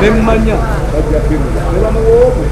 Nemmanya bajja kwimula era muwogo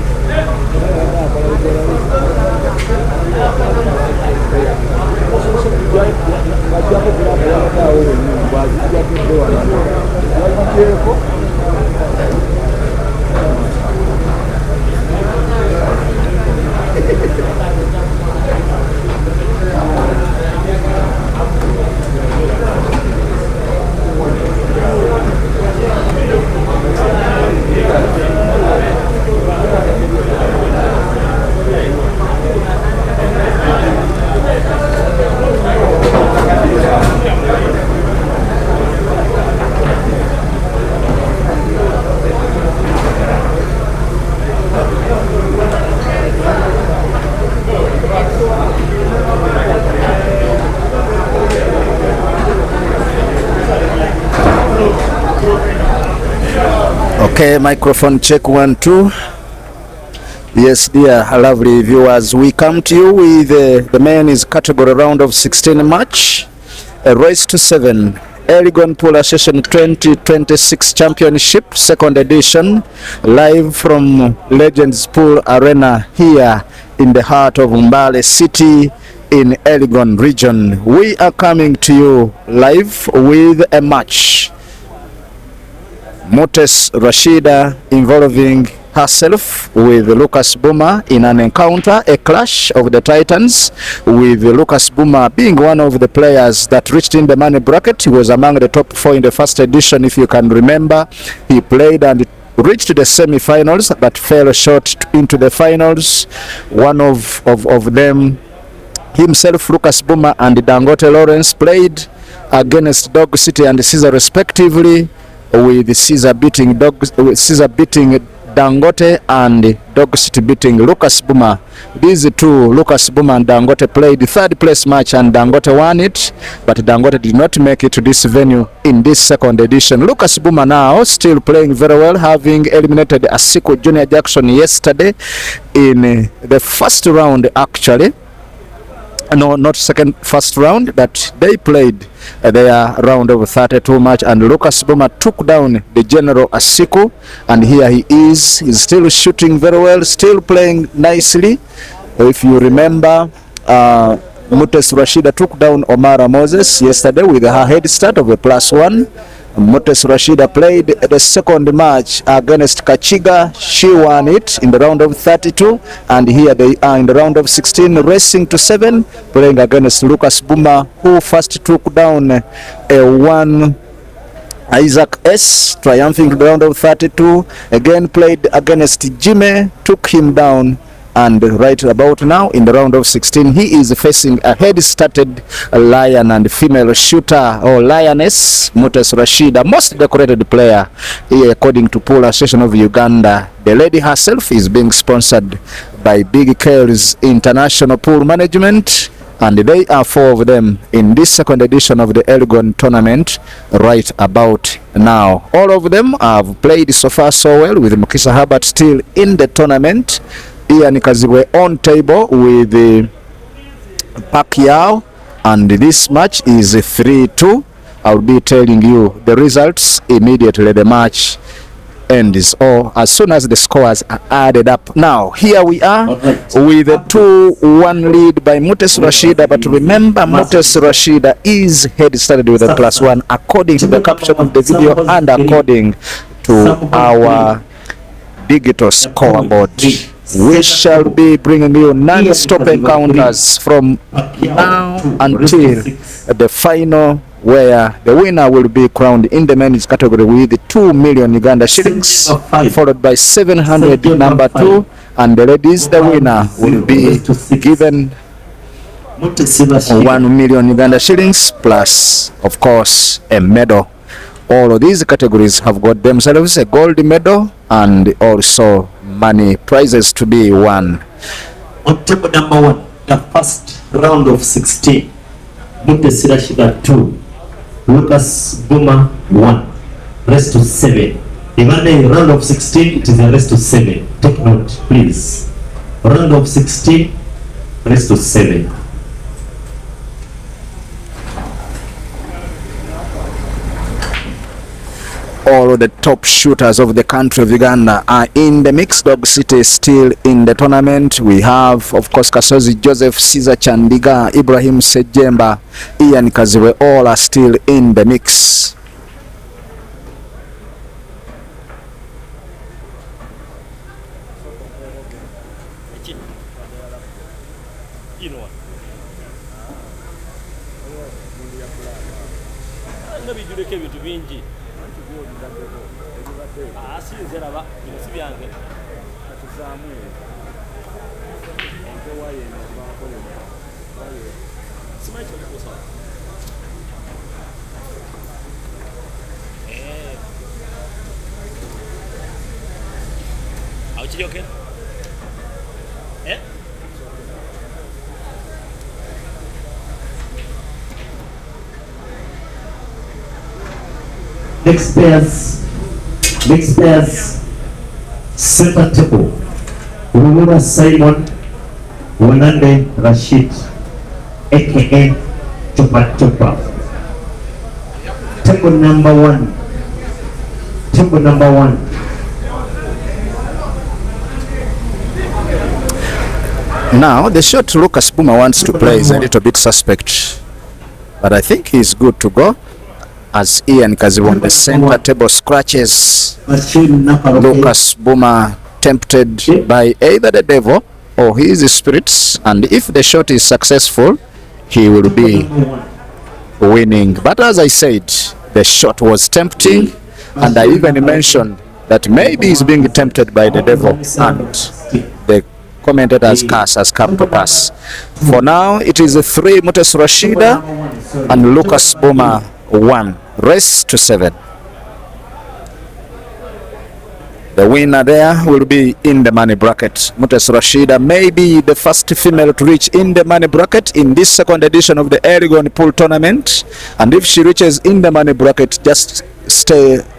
Okay, microphone check 1 2. Yes, dear lovely viewers, we come to you with the men's category round of 16 match, a race to 7, Elgon Pool Association 2026 Championship, second edition, live from Legends Pool Arena here in the heart of Mbale City in Elgon region. We are coming to you live with a match. Mutesi Rasheedah involving herself with Lucas Buma in an encounter, a clash of the Titans, with Lucas Buma being one of the players that reached in the money bracket. He was among the top 4 in the first edition, if you can remember. He played and reached the semi-finals but fell short into the finals. One of them himself, Lucas Buma, and Dangote Lawrence played against Dog City and Caesar respectively, with Caesar beating Dangote and Dog City beating Lucas Buma. These two, Lucas Buma and Dangote, played the third place match and Dangote won it, but Dangote did not make it to this venue in this second edition. Lucas Buma now still playing very well, having eliminated Asiko Junior Jackson yesterday in the first round actually. No, not first round, but they played their round of 32 match, and Lucas Buma took down the General Asiko, and here he is. He's still shooting very well, still playing nicely. If you remember, Mutesi Rasheedah took down Omara Moses yesterday with her head start of a +1. Mutesi Rasheedah played the second match against Kachiga. She won it in the round of 32, and here they are in the round of 16, racing to 7, playing against Lucas Buma, who first took down a 1 Isaac S, triumphing in the round of 32. Again played against Jimmy, took him down, and right about now in the round of 16 he is facing a head-started lion and female shooter, or lioness, Mutesi Rasheedah, most decorated player here according to Pool Association of Uganda. The lady herself is being sponsored by Big Kale's International Pool Management, and they are 4 of them in this second edition of the Elgon tournament right about now. All of them have played so far so well, with Mukisa Herbert still in the tournament. Ian Kazibwe on table with Pacquiao, and this match is 3-2. I'll be telling you the results immediately the match ends, or as soon as the scores are added up. Now here we are with a 2-1 lead by Mutesi Rasheedah, but remember Mutesi Rasheedah is head started with a +1 according to the caption of the video and according to our digital scoreboard. We shall be bringing you non-stop encounters from now until the final, where the winner will be crowned in the men's category with 2 million Uganda shillings, followed by 700 number 2, and the ladies, the winner will be given 1 million Uganda shillings plus, of course, a medal. All of these categories have got themselves a gold medal and also money prizes to be won. On table number 1, the first round of 16, Mutesi Rasheedah 2, Lucas Buma 1, rest to 7. Even in round of 16, it is a rest to 7. take note, please. Round of 16, race to 7. All the top shooters of the country of Uganda are in the mix. Dog City is still in the tournament. We have, of course, Kasozi Joseph, Caesar Chandiga, Ibrahim Sejemba, Ian Kaziwe, all are still in the mix. Okay? Eh? Next pairs, center table. Rumura Simon, Wanande Rashid, aka Chopa Chopa. Table number one. Now, the shot Lucas Buma wants to play is a little bit suspect, but I think he's good to go, as Ian Kaziwe on the center table scratches. Lucas Buma tempted by either the devil or his spirits, and if the shot is successful, he will be winning. But as I said, the shot was tempting, and I even mentioned that maybe he's being tempted by the devil, and the commentator's curse has come to pass. For now, it is a 3 Mutesi Rasheedah and Lucas Buma 1. Race to 7. The winner there will be in the money bracket. Mutesi Rasheedah may be the first female to reach in the money bracket in this second edition of the Elgon pool tournament. And if she reaches in the money bracket, just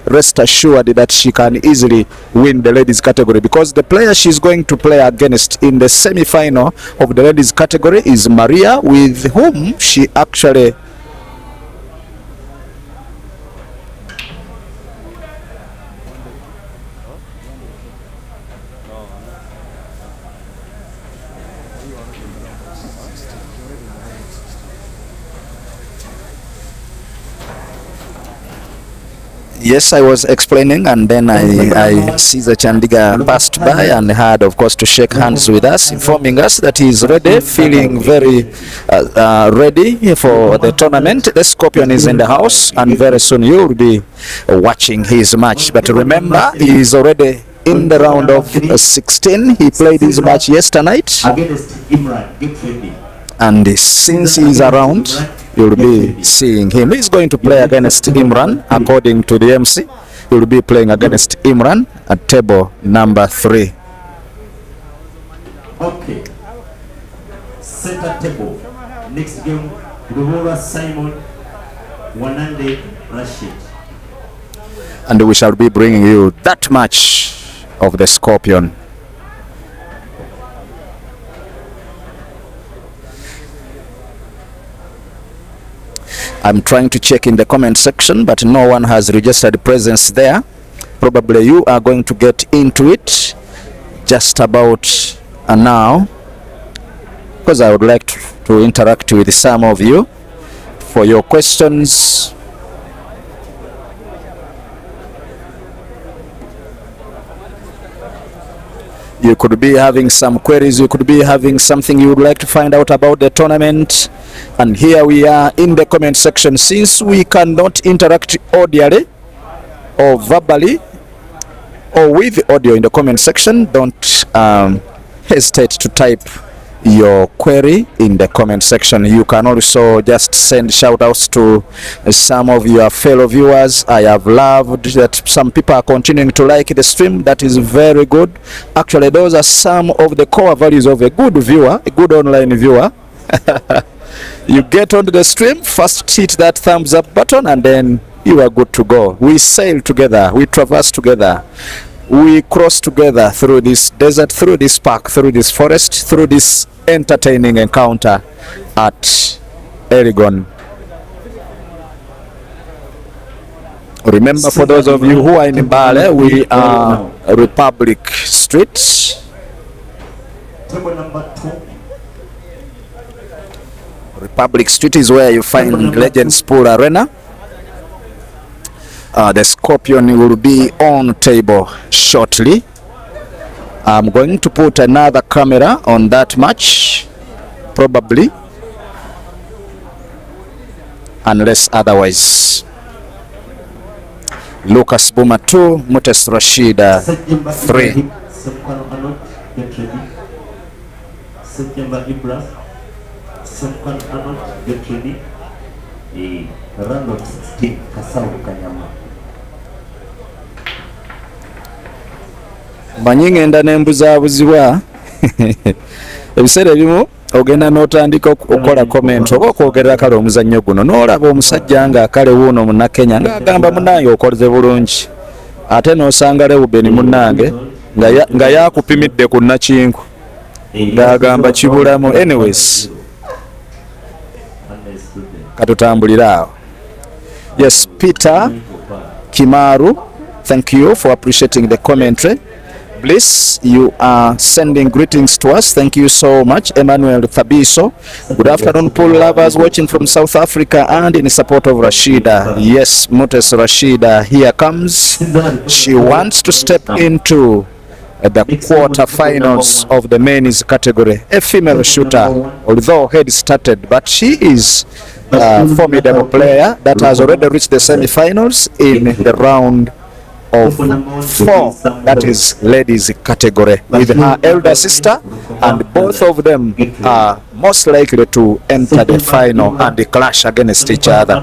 rest assured that she can easily win the ladies category, because the player she's going to play against in the semi-final of the ladies category is Maria, with whom she actually Yes, I was explaining, and then I see the Chandiga passed by and had, of course, to shake hands with us, informing us that he is ready, feeling very ready for the tournament. The Scorpion is in the house, and very soon you will be watching his match. But remember, he is already in the round of 16. He played his match yesterday night, and since he is around, you'll be seeing him. He's going to play against Imran, according to the MC. He'll be playing against Imran at table number 3. Okay. Center table. Next game, Rumura Simon, Wanande Rashid. And we shall be bringing you that match of the Scorpion. I'm trying to check in the comment section, but no one has registered presence there. Probably you are going to get into it just about now, because I would like to interact with some of you for your questions. You could be having some queries, you could be having something you would like to find out about the tournament. And here we are in the comment section. Since we cannot interact audially or verbally or with the audio in the comment section, don't hesitate to type your query in the comment section. You can also just send shout outs to some of your fellow viewers. I have loved that some people are continuing to like the stream. That is very good. Actually, those are some of the core values of a good viewer, a good online viewer. You get onto the stream, first hit that thumbs up button, and then you are good to go. We sail together, we traverse together. we cross together through this desert, through this park, through this forest, through this entertaining encounter at Elgon. Remember, for those of you who are in Mbale, we are Republic Street. Table number 2. Republic Street is where you find Legends Pool Arena. The Scorpion will be on table shortly. I'm going to put another camera on that match, probably, unless otherwise. Lucas Buma 2, Mutesi Rasheedah 3. Get ready. Round of 16, Kasau Kanyama. Manyi ngenda nembuzabuzibwa ebiseera ebimu ogenda n'otandika okukola comment oba okwogerera kale omuzannyo guno n'olaba omusajja nga kale wuuno munnakenya ng'agamba munnange okoze bulungi ate n'osanga Lewubeni munnange nga yakupimidde ku nnakinku ng'agamba kibulamu. Anyways, katutambulire awo. Yes, Peter Kimaru, thank you for appreciating the commentary. Bliss, you are sending greetings to us. Thank you so much. Emmanuel Thabiso, good afternoon, pool lovers watching from South Africa and in support of Rasheedah. Yes, Mutesi Rasheedah, here comes. She wants to step into the quarterfinals of the men's category. A female shooter, although head started, but she is a formidable player that has already reached the semi-finals in the round of 4, that is ladies category, with her elder sister, and both of them are most likely to enter the final and the clash against each other.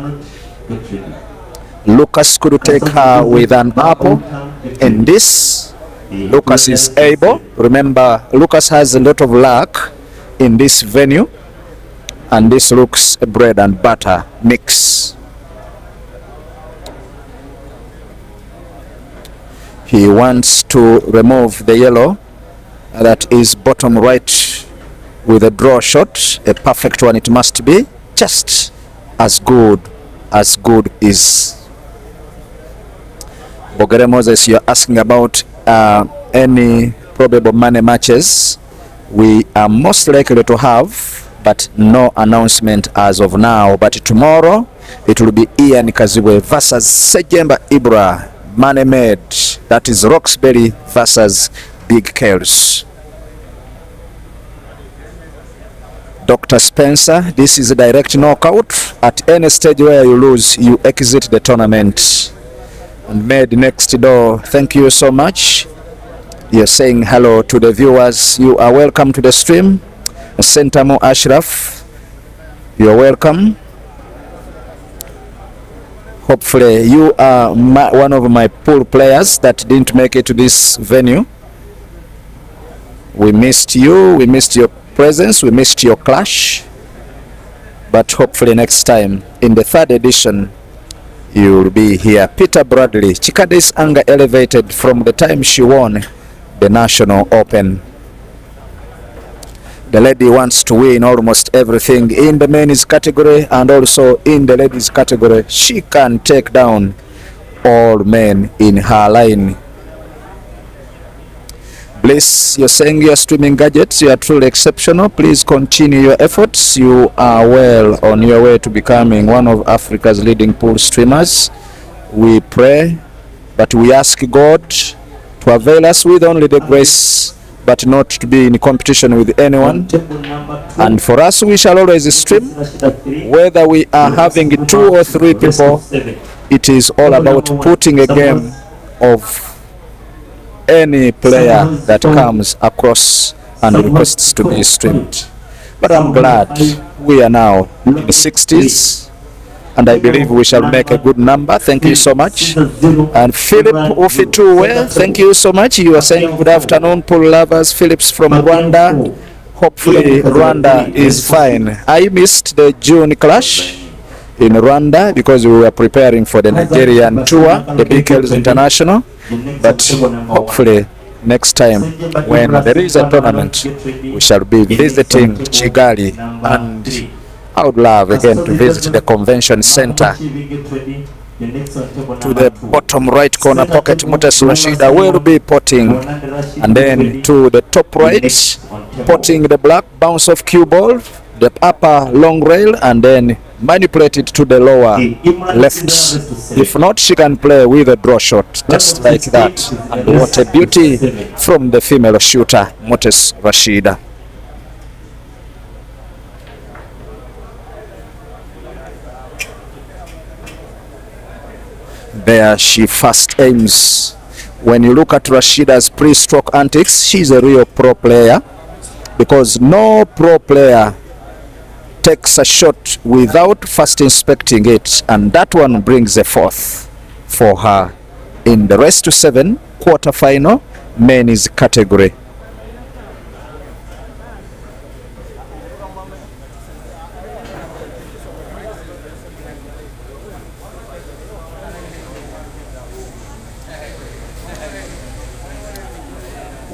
Lucas could take her with an apple in this. Lucas is able. Remember, Lucas has a lot of luck in this venue, and this looks a bread and butter mix. He wants to remove the yellow that is bottom right with a draw shot, a perfect one it must be, just as good is. Bogere Moses, you're asking about any probable money matches. We are most likely to have, but no announcement as of now. But tomorrow it will be Ian Kazibwe versus Sejemba Ibra, money made. That is Roxbury versus Big Kells. Dr. Spencer, this is a direct knockout. At any stage where you lose, you exit the tournament. And made next door, thank you so much. You're saying hello to the viewers. You are welcome to the stream. Sentamo Ashraf, you're welcome. Hopefully you are one of my pool players that didn't make it to this venue. We missed you, we missed your presence, we missed your clash. But hopefully next time, in the 3rd edition, you will be here. Peter Bradley, Chikade's anger elevated from the time she won the National Open. The lady wants to win almost everything in the men's category and also in the ladies category. She can take down all men in her line. Bliss, you're saying your streaming gadgets, you are truly exceptional. Please continue your efforts. You are well on your way to becoming one of Africa's leading pool streamers. We pray, but we ask God to avail us with only the grace, but not to be in competition with anyone. And for us, we shall always stream, whether we are having 2 or 3 people. It is all about putting a game of any player that comes across and requests to be streamed. But I'm glad we are now in the 60s, and I believe we shall make a good number. Thank you so much. And Philip Ufituwe, thank you so much. You are saying good afternoon, pool lovers. Philip's from Rwanda. Hopefully Rwanda is fine. I missed the June clash in Rwanda because we were preparing for the Nigerian tour, the Big Hills International. but hopefully next time when there is a tournament we shall be visiting Kigali, and I would love again to visit the convention center. To the bottom right corner pocket, Mutesi Rasheedah will be potting, and then to the top right, potting the black bounce of cue ball, the upper long rail, and then manipulate it to the lower left. If not, she can play with a draw shot, just like that. And what a beauty from the female shooter, Mutesi Rasheedah. There she first aims. When you look at Rasheedah's pre-stroke antics, she's a real pro player, because no pro player takes a shot without first inspecting it, and that one brings a fourth for her in the race to 7 quarter-final men's category.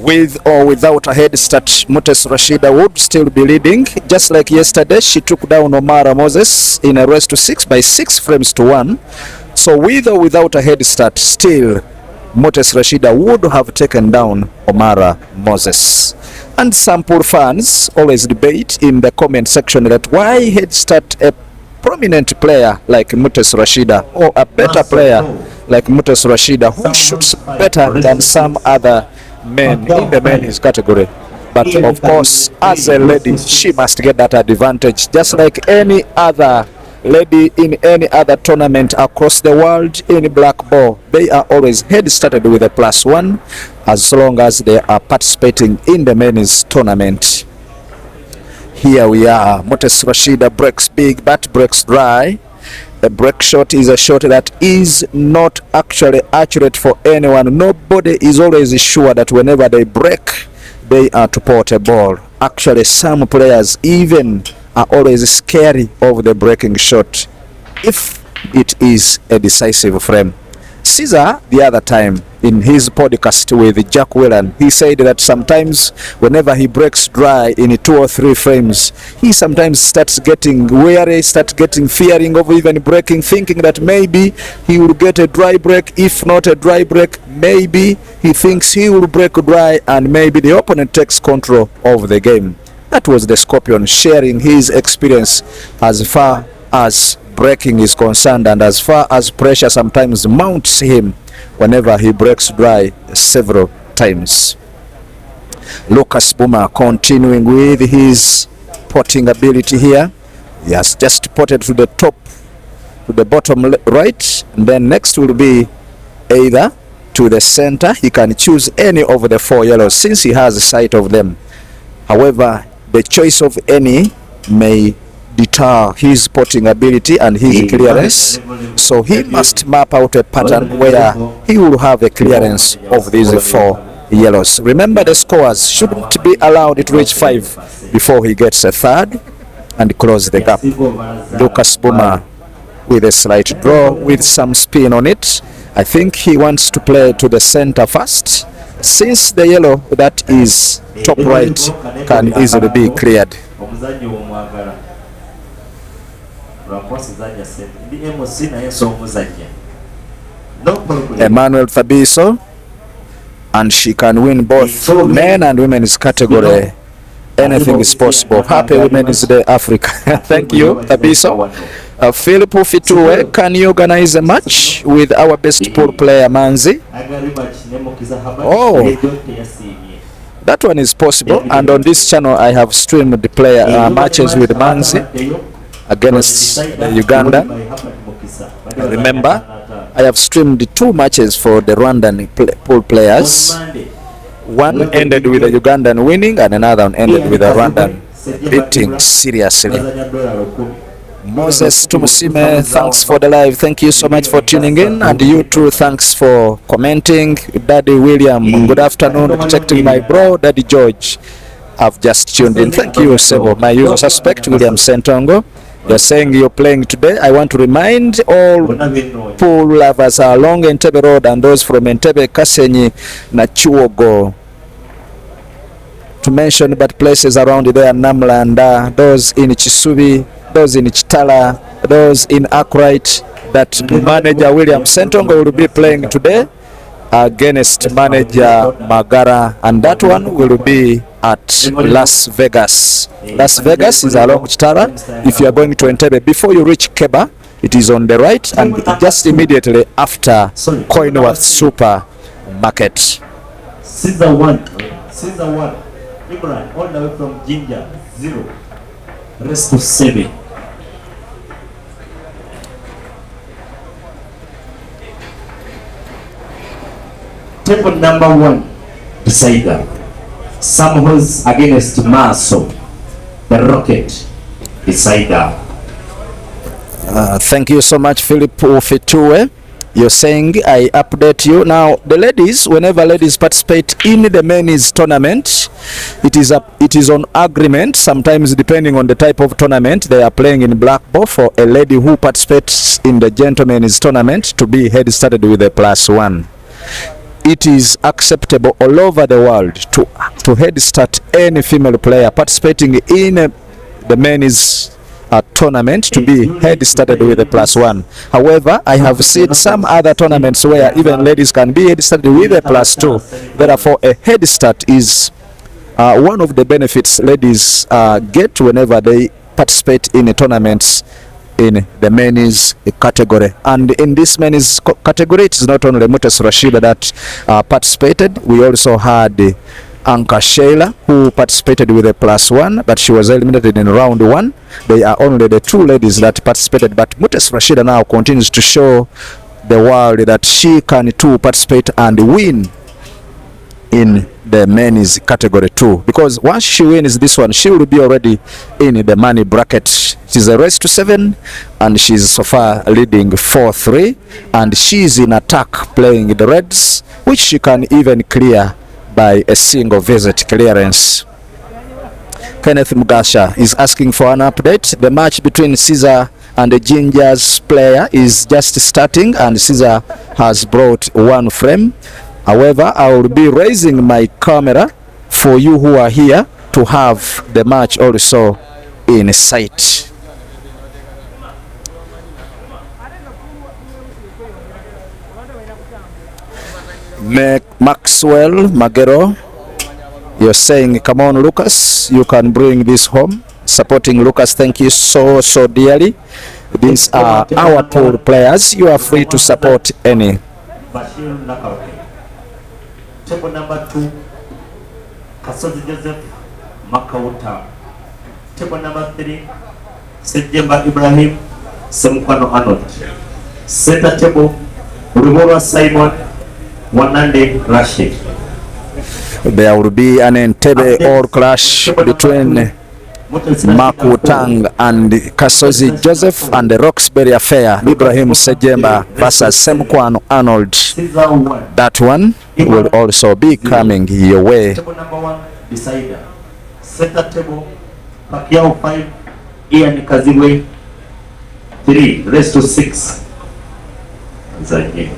With or without a head start, Mutesi Rasheedah would still be leading. Just like yesterday, she took down Omara Moses in a race to 6 by 6 frames to 1. So with or without a head start, still Mutesi Rasheedah would have taken down Omara Moses. And some poor fans always debate in the comment section that why head start a prominent player like Mutesi Rasheedah, or a better player like Mutesi Rasheedah, who shoots better than some other men in the men's category. But of course, as a lady, she must get that advantage, just like any other lady in any other tournament across the world. In black ball, they are always head started with a +1 as long as they are participating in the men's tournament. Here we are. Mutesi Rasheedah breaks big but breaks dry. A break shot is a shot that is not actually accurate for anyone. Nobody is always sure that whenever they break, they are to pot a ball. Actually, some players even are always scary of the breaking shot if it is a decisive frame. Caesar, the other time, in his podcast with Jack Whelan, he said that sometimes whenever he breaks dry in 2 or 3 frames, he sometimes starts getting wary, starts getting fearing of even breaking, thinking that maybe he will get a dry break. If not a dry break, maybe he thinks he will break dry and maybe the opponent takes control of the game. That was the Scorpion sharing his experience as far as breaking is concerned, and as far as pressure sometimes mounts him whenever he breaks dry several times. Lucas Buma continuing with his potting ability here. He has just potted to the top, to the bottom right, and then next will be either to the center. He can choose any of the 4 yellows since he has sight of them. However, the choice of any may deter his potting ability and his clearance, so he must map out a pattern where he will have a clearance of these 4 yellows. Remember, the scorers shouldn't be allowed to reach 5 before he gets a third and close the gap. Lucas Buma with a slight draw with some spin on it. I think he wants to play to the center first, since the yellow that is top right can easily be cleared. Emmanuel Fabiso, and she can win both men and women's category. Anything is possible. Happy Women's Day, Africa. Thank you, Fabiso. Philip Fitue, can you organize a match with our best pool player Manzi? Oh, that one is possible, and on this channel I have streamed the player matches with Manzi against Uganda. Remember, I have streamed 2 matches for the Rwandan pool players. One ended with a Ugandan winning and another one ended with a Rwandan beating seriously. Moses Tumusime, thanks for the live. Thank you so much for tuning in, and you too, thanks for commenting. Daddy William, good afternoon. Protecting my bro, Daddy George. I've just tuned in. Thank you, Sebo. My usual suspect, William Sentongo. You're saying you're playing today. I want to remind all pool lovers along Entebbe Road and those from Entebbe, Kasenyi, Nachuogo to mention but places around there, Namlanda, those in Chisubi, those in Chitala, those in Arkwright, that manager William Sentongo will be playing today against manager Magara, and that one will be at Las Vegas. Las Vegas is along Chitara. If you are going to Entebbe, before you reach Keba, it is on the right and just immediately after Coinworth Supermarket. Caesar 1, Ibrahim, all the way from Ginger, 0, rest of 7. Table number 1, decider. Samuels against Maso, the Rocket, decider. Thank you so much, Philip Ufitue. You're saying I update you. Now, the ladies, whenever ladies participate in the men's tournament, it is on agreement, sometimes depending on the type of tournament they are playing in black ball, for a lady who participates in the gentlemen's tournament to be head started with a +1. It is acceptable all over the world to head start any female player participating in the men's tournament to be head started with a +1. However, I have seen some other tournaments where even ladies can be head started with a +2. Therefore, a head start is one of the benefits ladies get whenever they participate in tournaments in the men's category. And in this men's category, it is not only Mutesi Rasheedah that participated. We also had Anka Sheila, who participated with a +1, but she was eliminated in round 1. They are only the 2 ladies that participated, but Mutesi Rasheedah now continues to show the world that she can too participate and win in the men's category too, because once she wins this one, she will be already in the money bracket. She's a race to 7 and she's so far leading 4-3, and she's in attack playing the Reds, which she can even clear by a single visit clearance. Kenneth Mugasha is asking for an update. The match between Caesar and the Gingers player is just starting, and Caesar has brought 1 frame. However, I will be raising my camera for you who are here to have the match also in sight. Maxwell Magero, you're saying, come on Lucas, you can bring this home. Supporting Lucas, thank you so dearly. These are our pool players. You are free to support any. Table number 2, Kasozi Joseph Makauta. Table number 3, Sejemba Ibrahim Semkwano Arnold. Center table, Rumora Simon Wanande Rashid. There will be an Entebbe all clash between Makutang and Kasozi Joseph, and the Roxbury affair, Ibrahim Sejemba versus Semkwano Arnold. That one will also be coming your way. Table number 1, decider. Center table, Pacquiao 5, Ian Kaziwe 3, rest to 6. Zaki.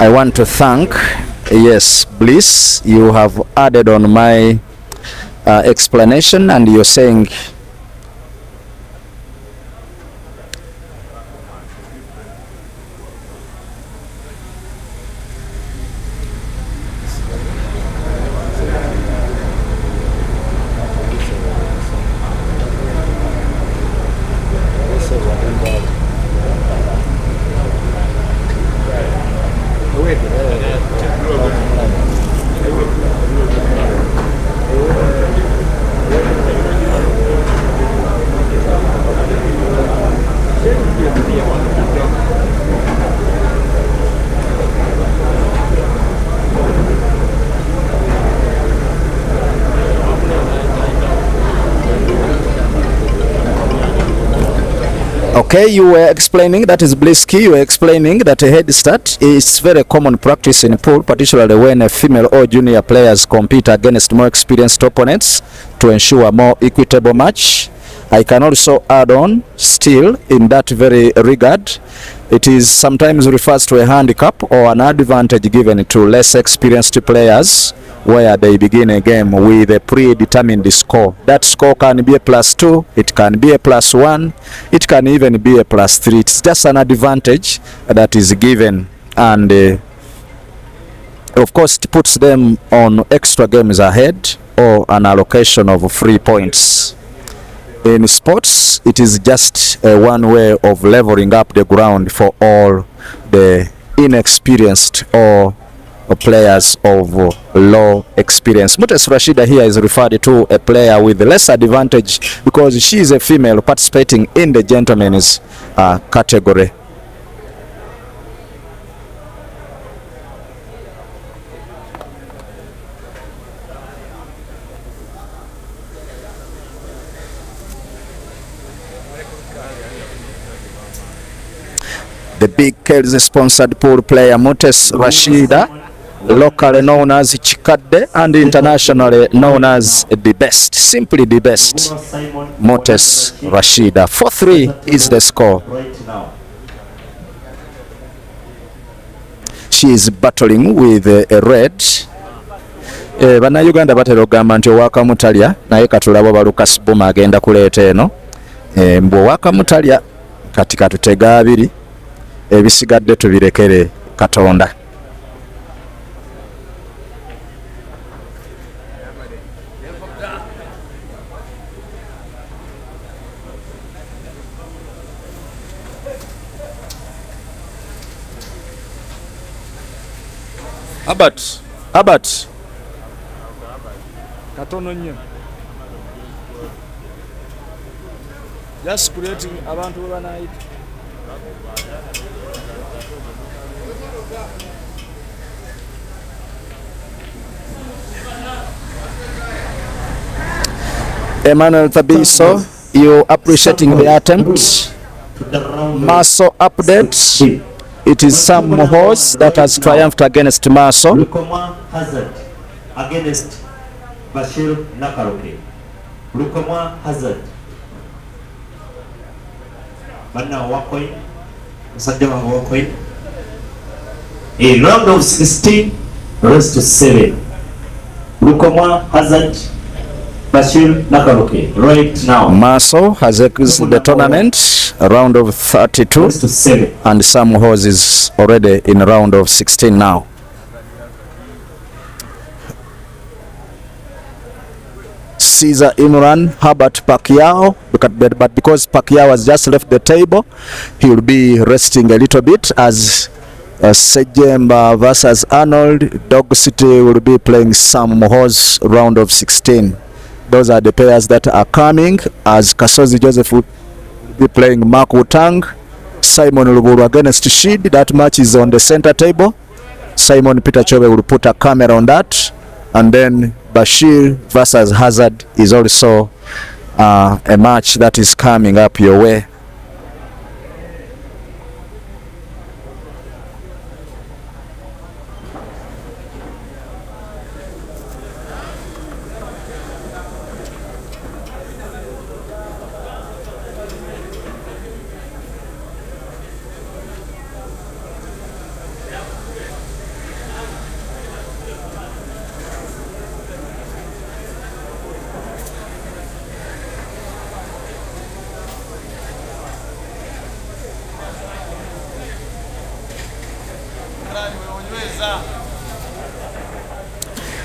I want to thank, yes, Bliss, you have added on my explanation, and you're saying okay, you were explaining, that is Blisky, you were explaining that a head start is very common practice in pool, particularly when a female or junior players compete against more experienced opponents to ensure a more equitable match. I can also add on, still, in that very regard, it is sometimes refers to a handicap or an advantage given to less experienced players where they begin a game with a predetermined score. That score can be a +2, it can be a +1, it can even be a +3. It's just an advantage that is given, and of course it puts them on extra games ahead or an allocation of free points. In sports, it is just one way of leveling up the ground for all the inexperienced or players of low experience. Mutesi Rasheedah here is referred to a player with less advantage because she is a female participating in the gentlemen's category. The big Kells sponsored pool player Mutesi Rasheedah, locally known as Chikadde and internationally known as the best, simply the best, Mutesi Rasheedah. 4-3 is the score. She is battling with a red. Bannayuganda batera okugamba nti owakamutalya naye katulaba ba Lucas Buma agenda kuleeta eno. Mbwe owakamutalya kati katutega abiri, ebisigadde tubirekere Katonda. Abat katono nnyo, just creating abantu bebanayita. Emmanuel Thabiso, you appreciating the attempt. Maso update. It is Sam Horse that has triumphed against Maso. Lukoma Hazard against Bashir Nakaroke. Lukoma Hazard. Bana Wakoy. Musajja Wakoy. A round of 16, rest 7. Lukoma Hazard, Bashir Nakaroke. Right now. Maso has exited the tournament, a round of 32, and Sam Horse is already in a round of 16 now. Caesar Imran, Herbert Pacquiao, but because Pacquiao has just left the table, he will be resting a little bit as Sejemba versus Arnold. Dog City will be playing Sam Horse, round of 16. Those are the players that are coming, as Kasozi Joseph will be playing Mark Wutang. Simon Luburu against Shid. That match is on the center table. Simon Peter Chobe will put a camera on that. And then Bashir versus Hazard is also a match that is coming up your way.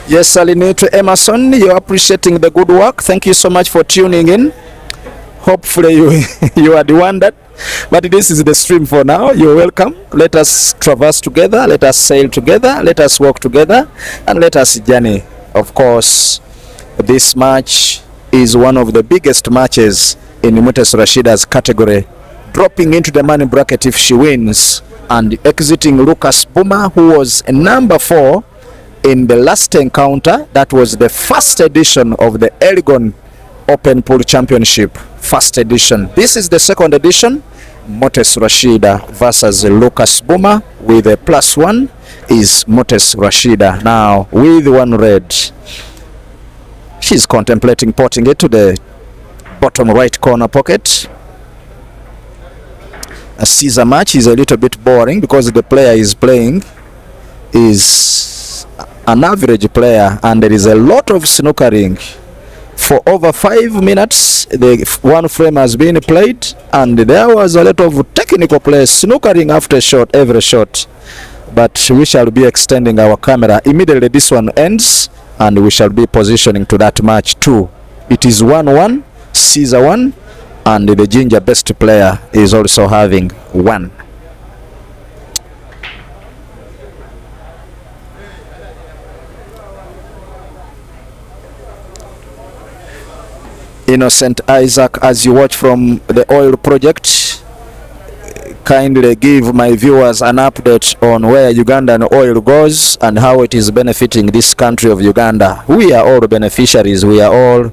Yes, Salini to Emerson, you're appreciating the good work. Thank you so much for tuning in. Hopefully you had wondered, but this is the stream for now. You're welcome. Let us traverse together, let us sail together, let us walk together, and let us journey. Of course, this match is one of the biggest matches in Mutesi Rasheedah's category, dropping into the money bracket if she wins and exiting Lucas Buma, who was number 4 in the last encounter. That was the first edition of the Elgon Open Pool Championship, first edition. This is the second edition. Mutesi Rasheedah versus Lucas Buma, with a +1 is Mutesi Rasheedah. Now with 1 red, she's contemplating potting it to the bottom right corner pocket. A Caesar match is a little bit boring because the player is playing is an average player, and there is a lot of snookering. For over 5 minutes, the one frame has been played, and there was a lot of technical play, snookering after shot, every shot. But we shall be extending our camera immediately this one ends, and we shall be positioning to that match too. It is 1-1, Caesar 1, and the Ginger best player is also having 1. Innocent Isaac, as you watch from the oil project, kindly give my viewers an update on where Ugandan oil goes and how it is benefiting this country of Uganda. We are all beneficiaries, we are all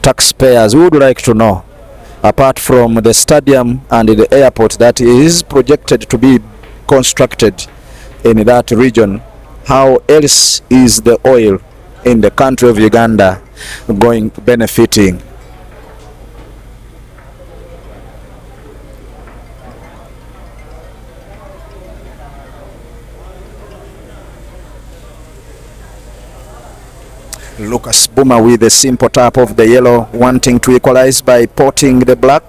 taxpayers. We would like to know, apart from the stadium and the airport that is projected to be constructed in that region, how else is the oil in the country of Uganda going benefiting? Lucas Buma with a simple tap of the yellow, wanting to equalize by potting the black.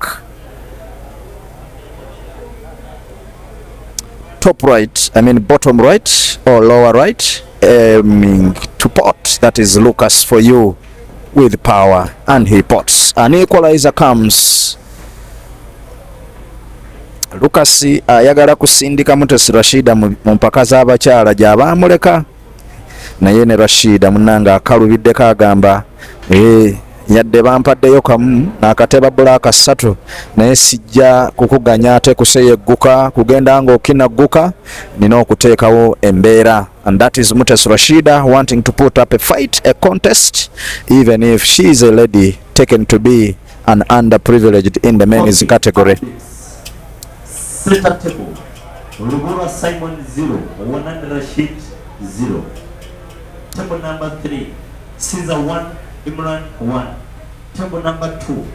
Top right, bottom right or lower right, aiming to pot. That is Lucas for you with power, and he pots. An equalizer comes. Lucas ayagala kusindika Mutesi Rasheedah mu mpaka z'abakyala gy'abamuleka. Naye ne Rasheedah munanga akalubidde kagamba yadde bampaddeyo kamu n'akateba bbulaaka 3 naye sijja kukuganya ate kuseyegguka kugenda ng'okinagguka, nina okuteekawo embeera. And that is Mutesi Rasheedah wanting to put up a fight, a contest, even if she is a lady taken to be an underprivileged in the men's category. Center table, Rugura Simon 0, 100 Rashid 0. Table number 3, Caesar 1, Imran 1. Table number 2,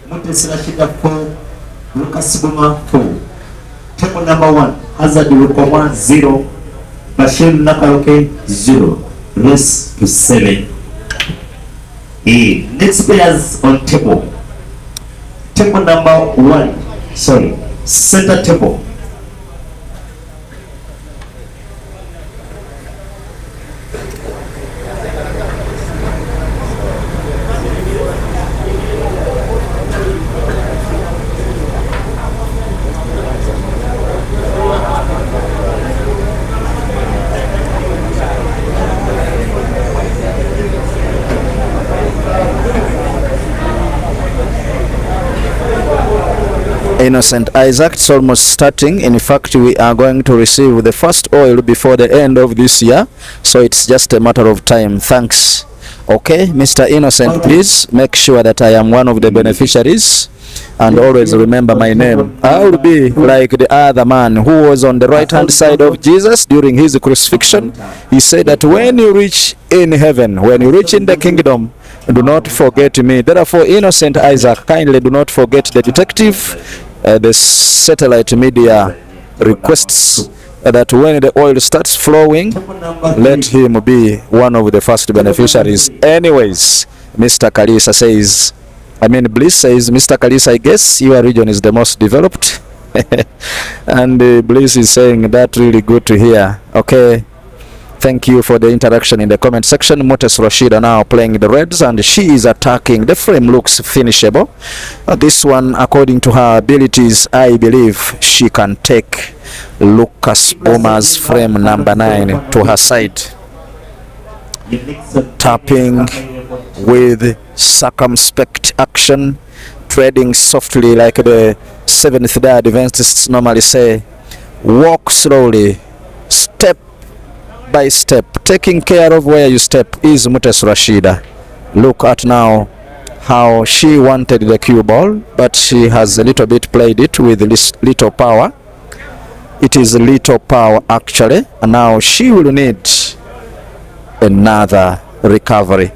Mutesi Rasheedah 4, Lucas Buma 4. Table number 1, Hazard Lukoma 0, Bashir Nakaroke 0. Race to 7. Next players on table. Table number 1, center table. Innocent Isaac, it's almost starting. In fact, we are going to receive the first oil before the end of this year, so it's just a matter of time. Thanks. Okay, Mr. Innocent, please make sure that I am one of the beneficiaries, and always remember my name. I will be like the other man who was on the right hand side of Jesus during his crucifixion. He said that when you reach in heaven, when you reach in the kingdom, do not forget me. Therefore, Innocent Isaac, kindly do not forget the detective. The satellite media requests that when the oil starts flowing, let him be one of the first beneficiaries. Anyways, Mr. Kalisa says, Bliss says, Mr. Kalisa, I guess your region is the most developed. And Bliss is saying that really good to hear. Okay, Thank you for the interaction in the comment section. Mutesi Rasheedah now playing the reds, and she is attacking. The frame looks finishable. This one, according to her abilities, I believe she can take Lucas Buma's frame number 9 to her side. Tapping with circumspect action, treading softly like the 7th-day Adventists normally say. Walk slowly, step by step, taking care of where you step is Mutesi Rasheedah. Look at now how she wanted the cue ball, but she has a little bit played it with little power. It is little power actually, and now she will need another recovery.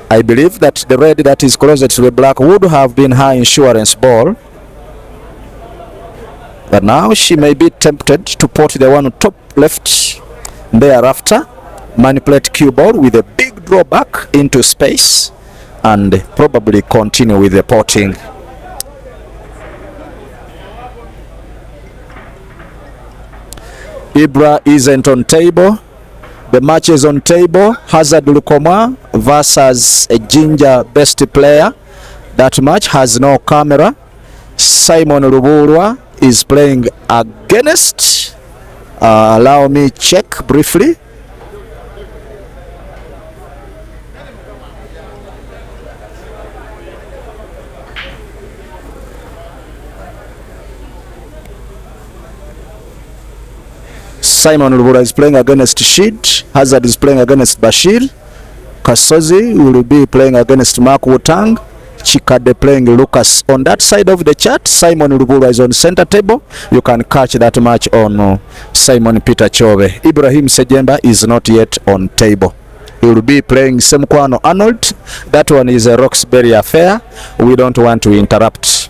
I believe that the red that is closer to the black would have been her insurance ball, but now she may be tempted to put the one on top left, thereafter manipulate cue ball with a big drawback into space and probably continue with the potting. Ibra isn't on table. The match is on table. Hazard Lukoma versus a Ginger best player. That match has no camera. Simon Ruburwa is playing against. Allow me check briefly. Simon Rubura is playing against Shid. Hazard is playing against Bashir. Kasozi will be playing against Mark Wutang. Chikade playing Lucas. On that side of the chart, Simon Rubura is on center table. You can catch that match on Simon Peter Chove. Ibrahim Sejemba is not yet on table. He will be playing Semkwano Arnold. That one is a Roxbury affair. We don't want to interrupt.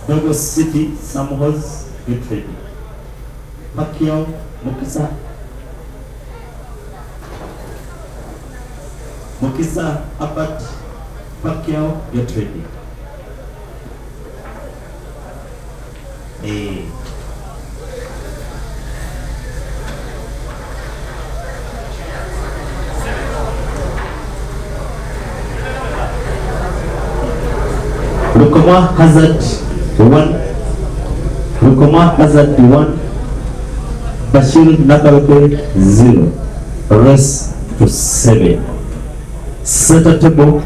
Dogo City, Samuels, get ready. Pacquiao, Mukisa. Mukisa, Abat, Pacquiao, get ready. Hey. Lukoma Hazard 1. Lukoma Hazard 1. Bashir Nakaroke 0. Rest to 7. Center table.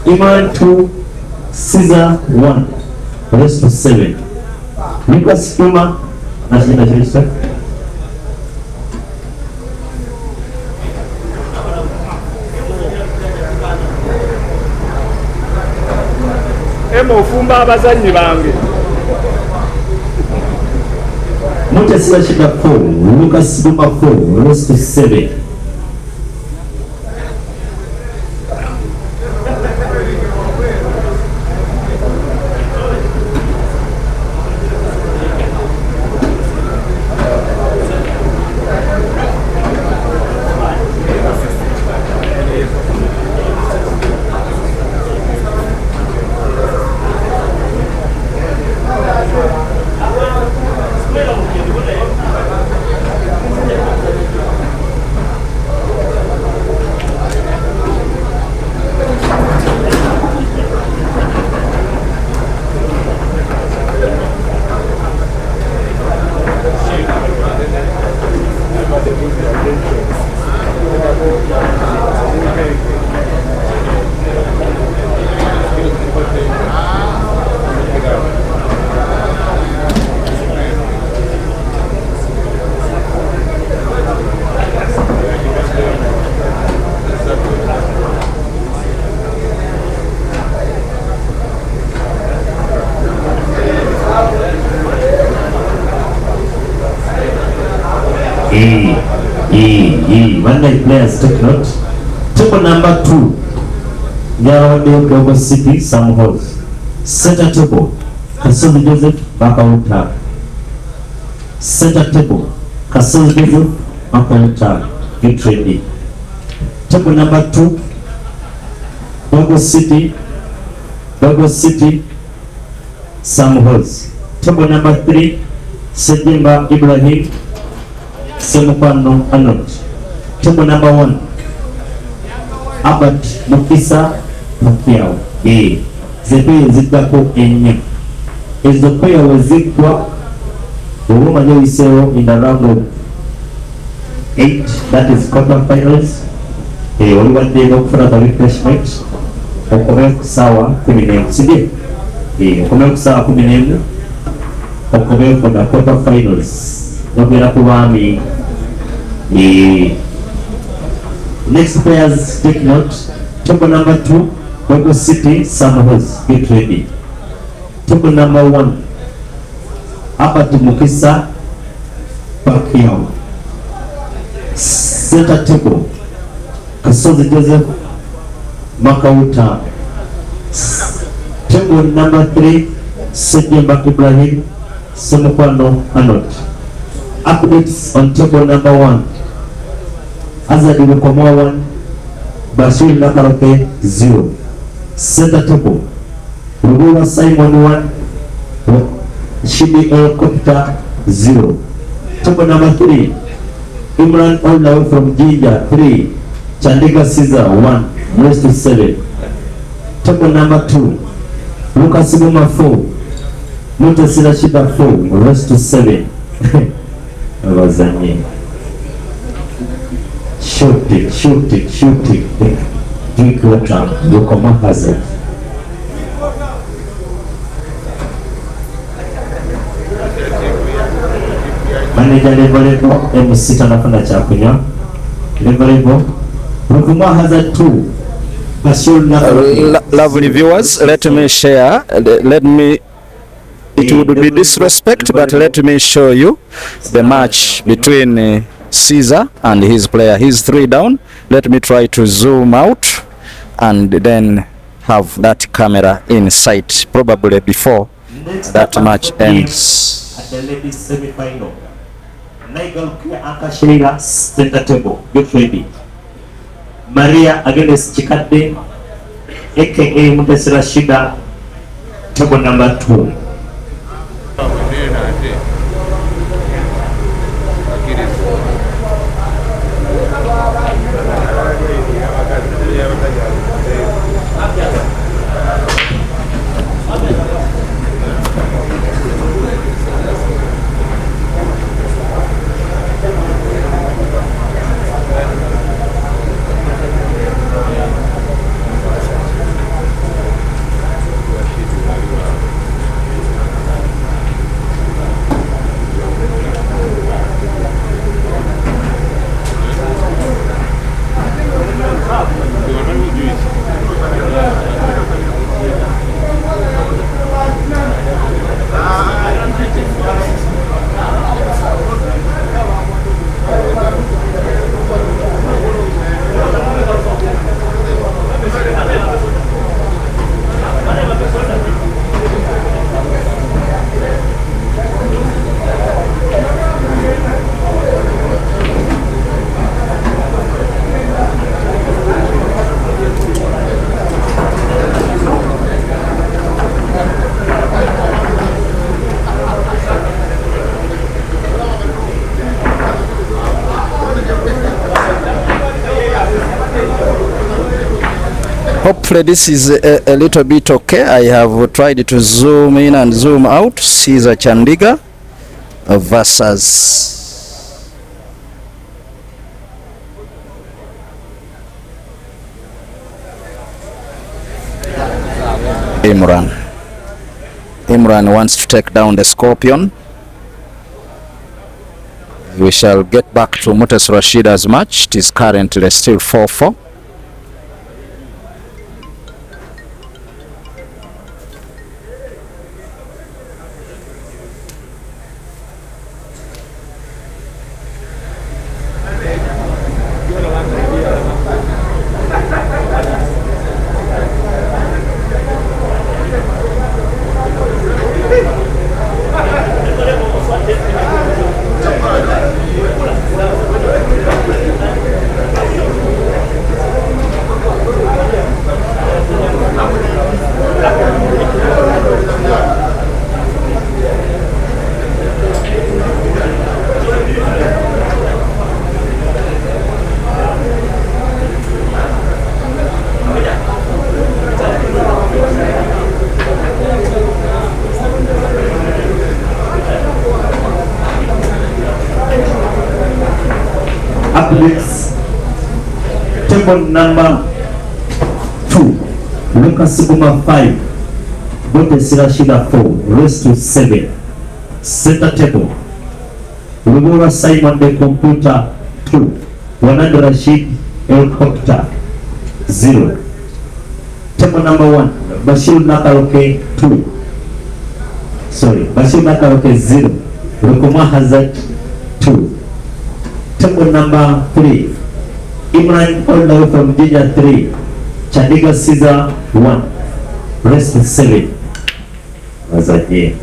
Imran 2. Caesar 1. Rest to 7. Lucas Buma Rasheedah. Ofumba abazanyi bange. Mutesi Rasheedah 4, Lucas Buma 4, rest to 7. Monday players take note. Table number 2. Nyawade Dogo City, Sam Halls. Center table. Kasonzi Joseph, Bakauta. Center table. Kasonzi Joseph, Bakauta. Get ready. Table number 2. Dogo City, Sam Halls. Table number 3. Sejemba Ibrahim, Semukwano Arnold. Table number 1. Albert Mukisa Makiao. Zepe zidako enye. Is the player was zikwa Buma in the round of 8, that is quarterfinals. Waliwa dego kufuna the refreshment. Okome kusawa kuminemu. Sidi? Okome kusawa kuminemu. Okome for the quarterfinals. Nobera kuwami. Next players take note. Table number 2, Dogo City, Sam Halls. Get ready. Table number 1, Albert Mukisa Pakiao. Center table, Kasonzi Joseph, Makauta. Table number 3, Sejemba Ibrahim, Semukwano Arnold. Updates on table number 1. Azadi Lukomoa 1, Bashir Nakarote 0. Center table, Rugula Simon 1, Shibi El Kopita 0. Table number 3, Imran all the way from Jinja 3, Chandiga Caesar 1, rest to 7. Table number 2, Lucas Buma 4, Mutesi Rasheedah 4, rest to 7. Wazanye. Shoot it. Drink water, Yokoma hazard. Manager level MC tanafanya cha kunywa. Level Rukuma hazard 2. Lovely viewers, let me share. It would be disrespect, but let me show you the match between Caesar and his player. He's 3 down. Let me try to zoom out and then have that camera in sight, probably before that match ends. At the ladies semi-final, Nigel Akashira center table. Get ready. Maria against Chikade, aka Mutesi Rasheedah, table number 2. Hopefully this is a little bit okay. I have tried to zoom in and zoom out. Caesar Chandiga versus Imran. Imran wants to take down the Scorpion. We shall get back to Mutesi Rasheedah's match. It is currently still 4-4. Table number 2, Lucas Buma 5, Mutesi Rasheedah 4, raised to 7. Center table, Ulugura Simon the Computer 2, Wanand Rashid Helicopter 0. Table number 1, Bashir Nakaroke 2. Bashir Nakaroke 0. Rukuma Hazard 2. Table number 3, Imran all the way from Jinja 3, Chadiga Caesar 1, rest 7. Hazard here.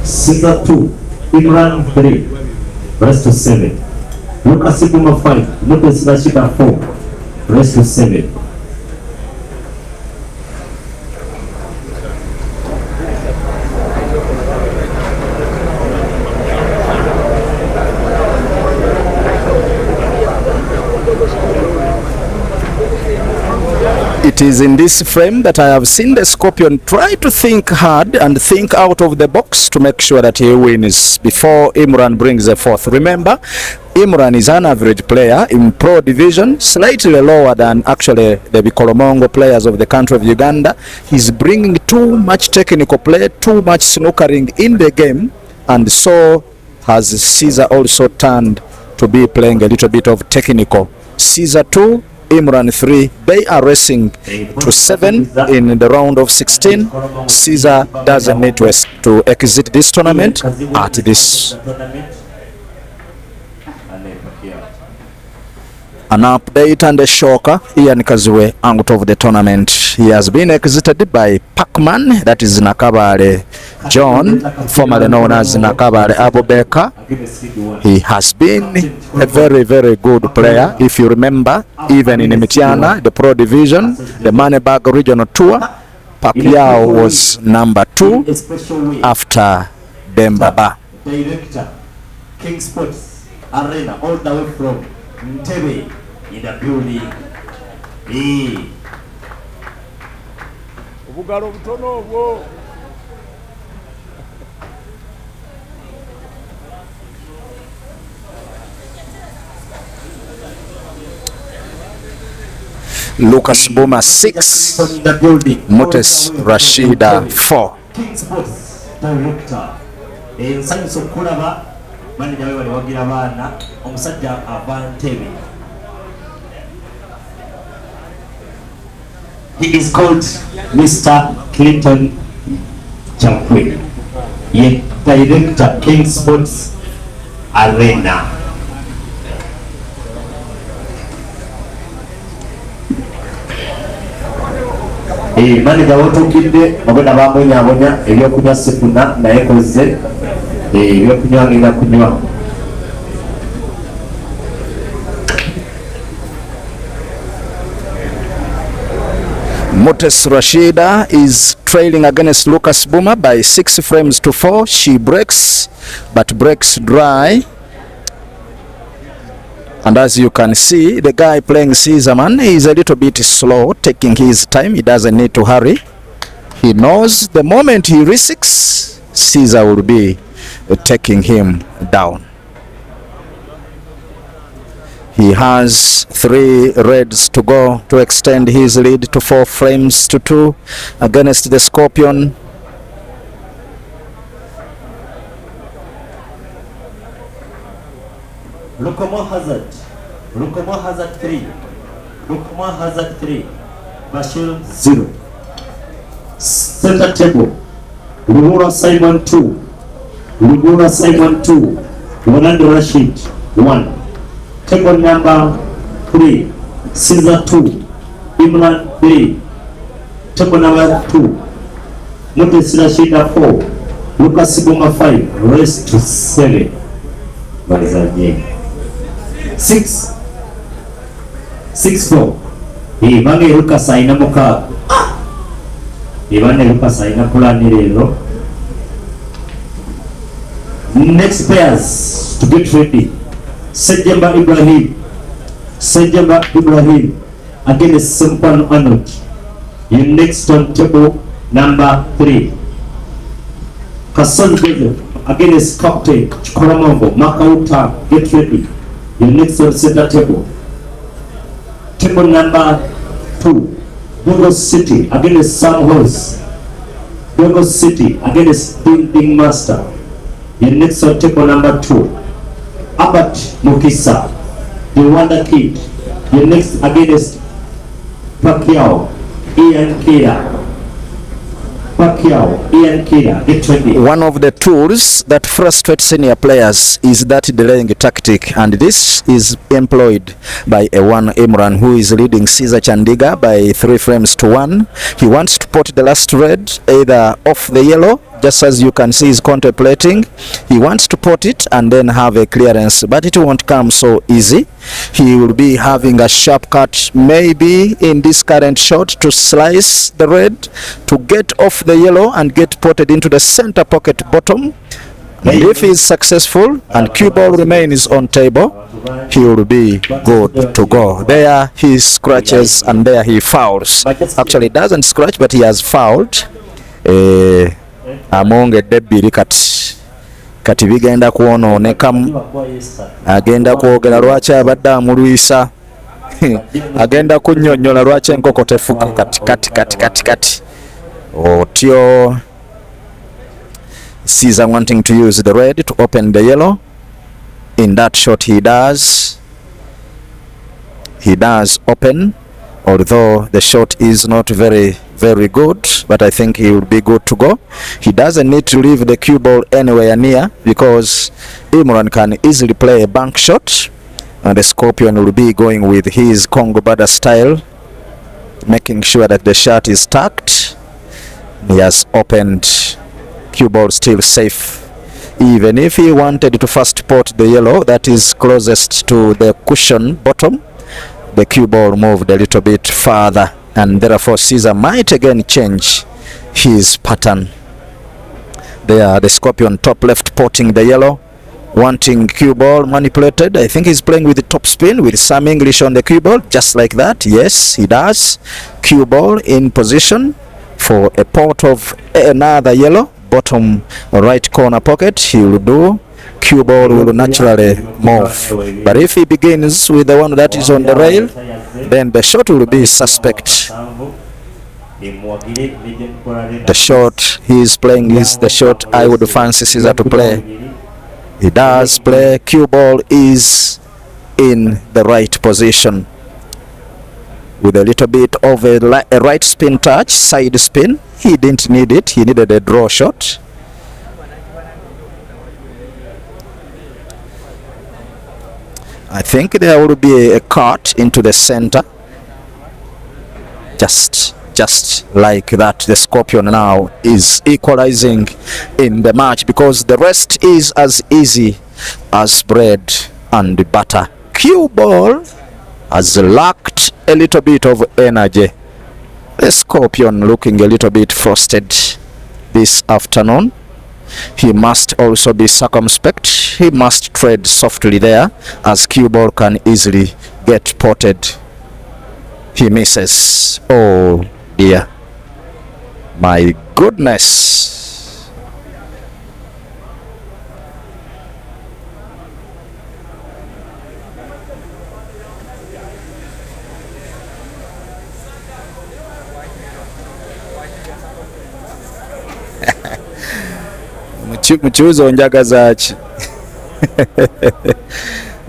Caesar 2, Imran 3, rest to 7. Lucas Buma 5, Mutesi Rasheedah 4, rest to 7. It is in this frame that I have seen the Scorpion try to think hard and think out of the box to make sure that he wins before Imran brings the fourth. Remember, Imran is an average player in Pro Division, slightly lower than actually the Bikolomongo players of the country of Uganda. He's bringing too much technical play, too much snookering in the game, and so has Caesar also turned to be playing a little bit of technical. Caesar 2, Imran 3, they are racing to 7 in the round of 16. Caesar doesn't need to exit this tournament at this. An update and a shocker, Ian Kaziwe out of the tournament. He has been exited by Pacman, that is Nakabale John, formerly known as Nakabale Abubeka. He has been a very, very good player. If you remember, even in Mitiana, the Pro Division, the Manebag Regional Tour, Pacquiao was number 2 after Dembaba. Director, King Sports Arena, all the way from Mutesi in the building. Obugalo butono obwo. Lucas Buma 6, Mutesi Rasheedah 4. King Sports Director, ensanyusa okulaba manager we wali wagira abaana omusajja Avantebe. He is called Mr. Clinton Chakwe, ye Director, King Sports Arena. Manager wotukidde obona bamwenyabonya ebyokunywa sifuna naye koze ebyokunywa ngenda kunywa. Mutesi Rasheedah is trailing against Lucas Buma by 6 frames to 4. She breaks, but breaks dry. And as you can see, the guy playing Caesarman is a little bit slow, taking his time. He doesn't need to hurry. He knows the moment he risks, Caesar will be taking him down. He has 3 reds to go to extend his lead to 4 frames to 2 against the Scorpion. Lokomo Hazard 3, Lokomo Hazard 3, Bashir 0. Center table, Ulugura Simon 2, Lugura Simon 2, Wanand Rashid 1. Table number 3, Caesar 2, Imran 3. Table number 2, Mutesi Rasheedah 4, Lucas Buma 5, rest to 7. Balizaje 6-4. Ibange Lucas aina muka. Ibange Lucas aina kulani lero. Next pairs to get ready. Sejamba Ibrahim against Simpan Arnold. You next on table number 3. Hassan Joseph against Captain Koramambo. Makauta, get ready. You next on center table. Table number 2. Burgos City against Sam Horse. Burgos City against Ding Master. You next on table number 2. Abat Mukisa, the Wonder Kid. You next against Pacquiao, Ian Kida, get ready. One of the tools that frustrates senior players is that delaying tactic, and this is employed by a one Imran who is leading Caesar Chandiga by 3 frames to 1. He wants to put the last red either off the yellow, just as you can see he's contemplating. He wants to put it and then have a clearance, but it won't come so easy. He will be having a sharp cut maybe in this current shot to slice the red, to get off the yellow and get potted into the center pocket bottom. And if he is successful and cue ball remains on table, he will be good to go. There he scratches and there he fouls. Actually doesn't scratch, but he has fouled. Amongedde ebbiri kati bigenda kwonoonekamu. Agenda kwogera lwaki abadde amulwisa. Agenda kunnyonnyola lwaki enkoko tefuka kati otyo. Caesar wanting to use the red to open the yellow. In that shot he does open, although the shot is not very good, but I think he will be good to go. He doesn't need to leave the cue ball anywhere near, because Imran can easily play a bank shot, and the Scorpion will be going with his Congo Bada style, making sure that the shot is tucked. He has opened, cue ball still safe. Even if he wanted to first pot the yellow that is closest to the cushion bottom, the cue ball moved a little bit further, and therefore Caesar might again change his pattern. There, the Scorpion top left potting the yellow, wanting cue ball manipulated. I think he's playing with the top spin with some English on the cue ball, just like that. Yes, he does. Cue ball in position for a pot of another yellow, bottom right corner pocket. He will do. Cue ball will naturally move, but if he begins with the one that is on the rail, then the shot will be suspect. The shot he is playing is the shot I would fancy Caesar to play. He does play. Cue ball is in the right position with a little bit of a right spin touch, side spin. He didn't need it. He needed a draw shot. I think there will be a cut into the center, just like that. The Scorpion now is equalizing in the match, because the rest is as easy as bread and butter. Cue ball has lacked a little bit of energy. The Scorpion looking a little bit frosted this afternoon. He must also be circumspect. He must tread softly there, as cue ball can easily get potted. He misses. Oh dear. My goodness. Muchuzi onjagaza ki?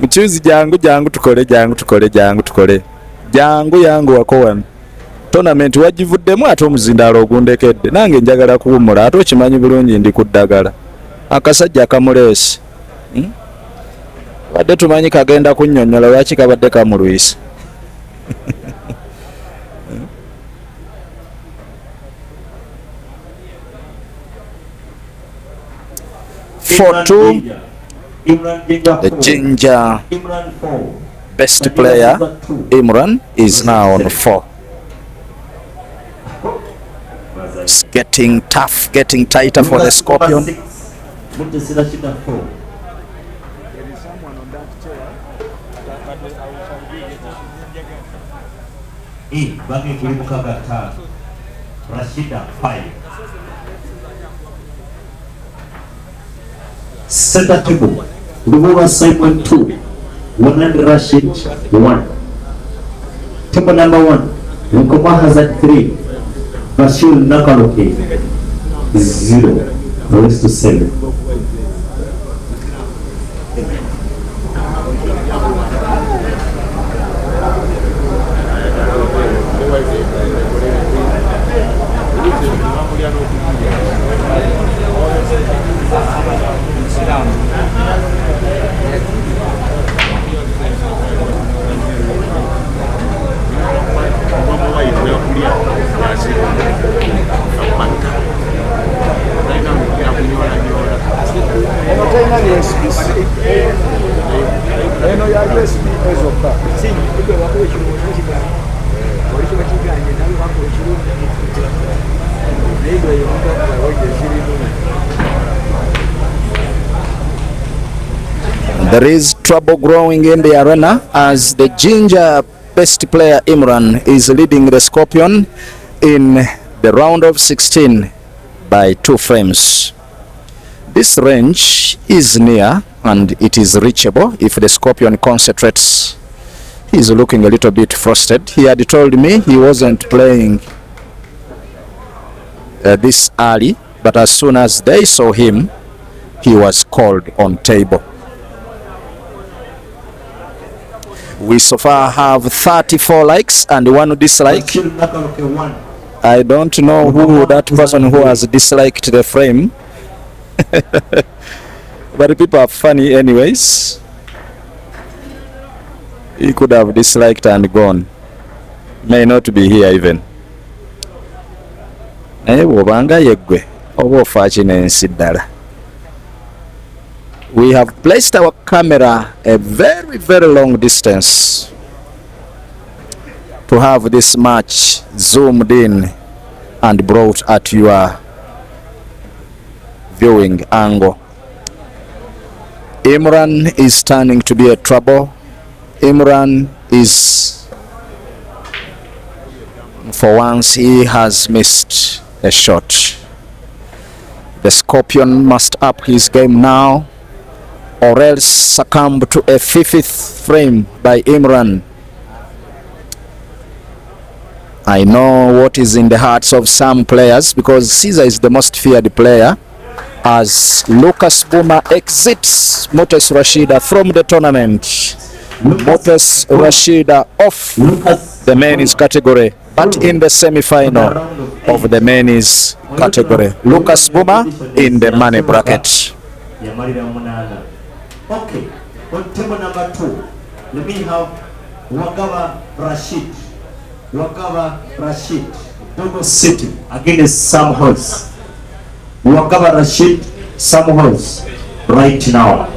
Muchuzi jangu tukole. Jangu wako wano. Tournament wagivuddemu ate omuzindaalo ogundekedde. Nange njagala kuwumula, ate okimanyi bulungi ndi ku ddagala. akasajja akamuleese badde tumanyi kagenda kunnyonnyola lwaki kabadde kamulwisa. 4-2. The Ginger best player Imran is now on 4. It's getting tough, getting tighter for the Scorpion. Mutesi Rasheedah 4. Bangi kulimuka gata Rasheedah 5. Center table Buma Simon 2, 100 Rashid 1. Table number 1 Nkoma Hazard 3, Bashir Nakaloke 0. Rest to 7. There is trouble growing in the arena as the Ginger best player Imran is leading the Scorpion in the round of 16 by 2 frames. This range is near and it is reachable if the Scorpion concentrates. He's looking a little bit frustrated. He had told me he wasn't playing this early, but as soon as they saw him, he was called on table. We so far have 34 likes and 1 dislike. I don't know who that person who has disliked the frame. But people are funny anyways. He could have disliked and gone. May not be here even. We have placed our camera a very, very long distance to have this match zoomed in and brought at your viewing angle. Imran is turning to be a trouble. Imran is, for once, he has missed a shot. The Scorpion must up his game now, or else succumb to a 5th frame by Imran. I know what is in the hearts of some players because Caesar is the most feared player as Lucas Buma exits Mutesi Rasheedah from the tournament. Mutesi Rasheedah off the men's category, but in the semi-final of the men's category. Lucas Buma in the money bracket. Okay, on table number 2, let me have Wagawa Rashid. Wagawa Rashid, Dogo City against Sam Holz. Wagawa Rashid, Sam Holz, right now.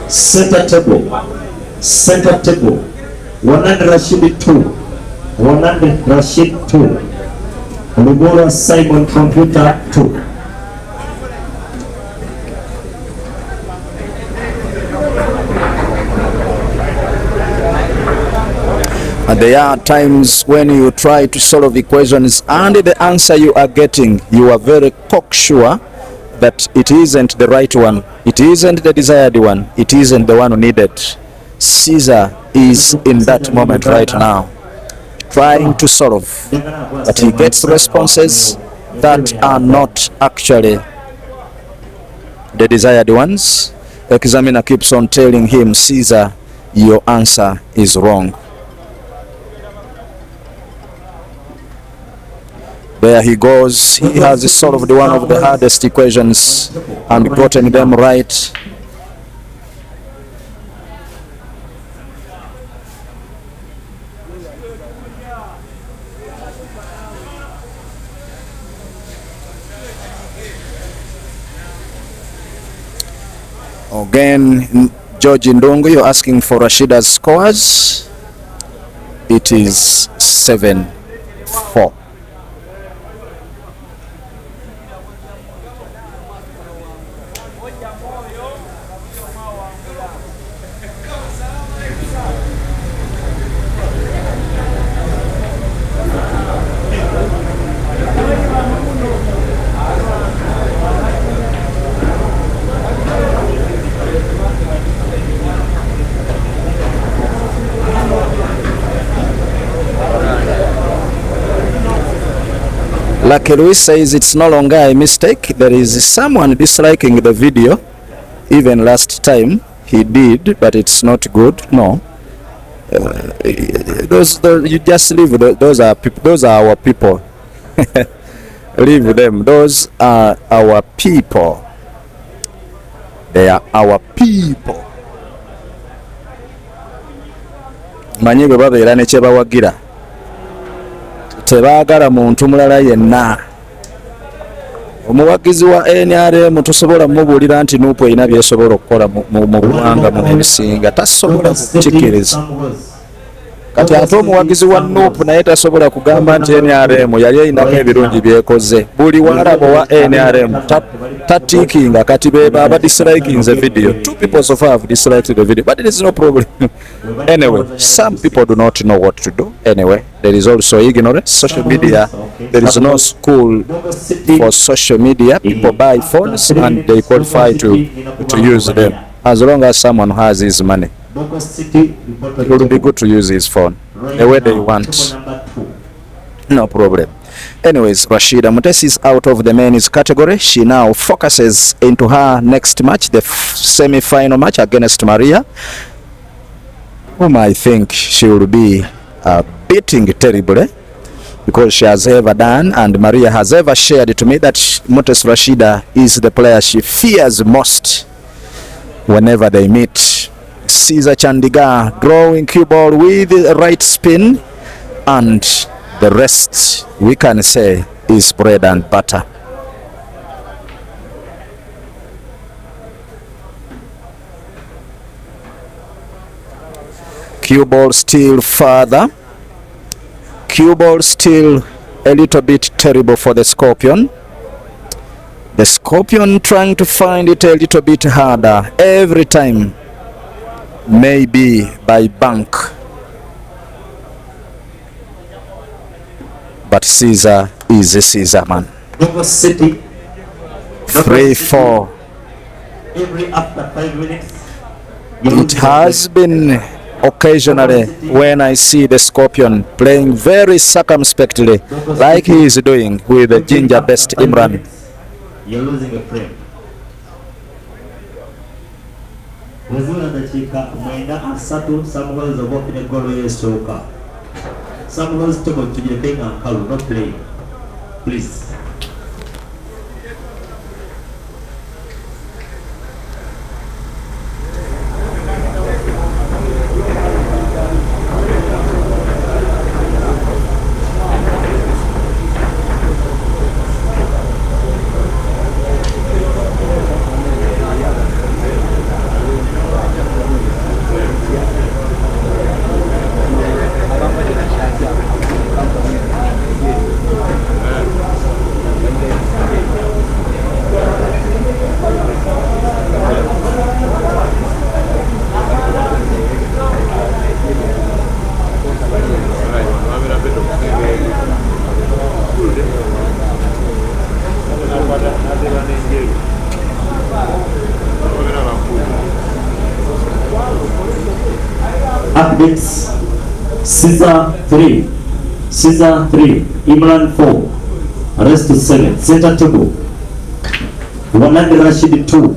Center table, 100 Rashid 2, 100 Rashid 2, Lugora Simon Computer 2. And there are times when you try to solve equations and the answer you are getting, you are very cocksure that it isn't the right one, it isn't the desired one, it isn't the one needed. Caesar is in that moment right now, trying to solve, but he gets responses that are not actually the desired ones. Examiner keeps on telling him, Caesar, your answer is wrong. There he goes. He has solved one of the hardest equations and gotten them right. Again, George Ndungu, you're asking for Rasheedah's scores. It is 7-4. Lucky Louis says it's no longer a mistake. There is someone disliking the video. Even last time he did, but it's not good. No. Those you just leave. Those are our people. Leave them. Those are our people. They are our people. Manyi bwe babeera ne kye bawagira. Tebaagala muntu mulala yenna. Omuwagizi wa NRM tusobola mubuulira nti nuupu erina byesobola okukola mu buwanga mu ebisinga tasobola kukikiriza. Kati ate omuwagizi wa nuupu naye tasobola kugamba nti NRM yali erinamu ebirungi byekoze. Buli walabo wa NRM tatiikinga kati beba abadisliking the video. Two people so far have disliked the video, but it is no problem. Anyway, some people do not know what to do. Anyway, there is also ignorance. Social media, there is no school for social media. People buy phones and they qualify to use them. As long as someone has his money, it will be good to use his phone the way they want. No problem. Anyways, Rasheedah Mutesi is out of the men's category. She now focuses into her next match, the semi-final match against Maria, whom I think she will be beating terribly, because she has ever done, and Maria has ever shared to me that Mutesi Rasheedah is the player she fears most whenever they meet. Caesar Chandigarh drawing cue ball with the right spin, and the rest we can say is bread and butter. Cue ball still further. Cue ball still a little bit terrible for the Scorpion. The Scorpion trying to find it a little bit harder every time. Maybe by bank. But Caesar is a Caesar man. 3-4. Every after 5 minutes. It has been occasionally when I see the Scorpion playing very circumspectly, like he is doing with the ginger-best Imran. You're losing a frame. Wazula ndachika mwenda asatu Samuels of walking a goal yesoka. Samuels took to the thing and call not play. Please. Updates. Caesar 3, Caesar 3, Imran 4, rest 7. Center table. Wanand Rashid 2,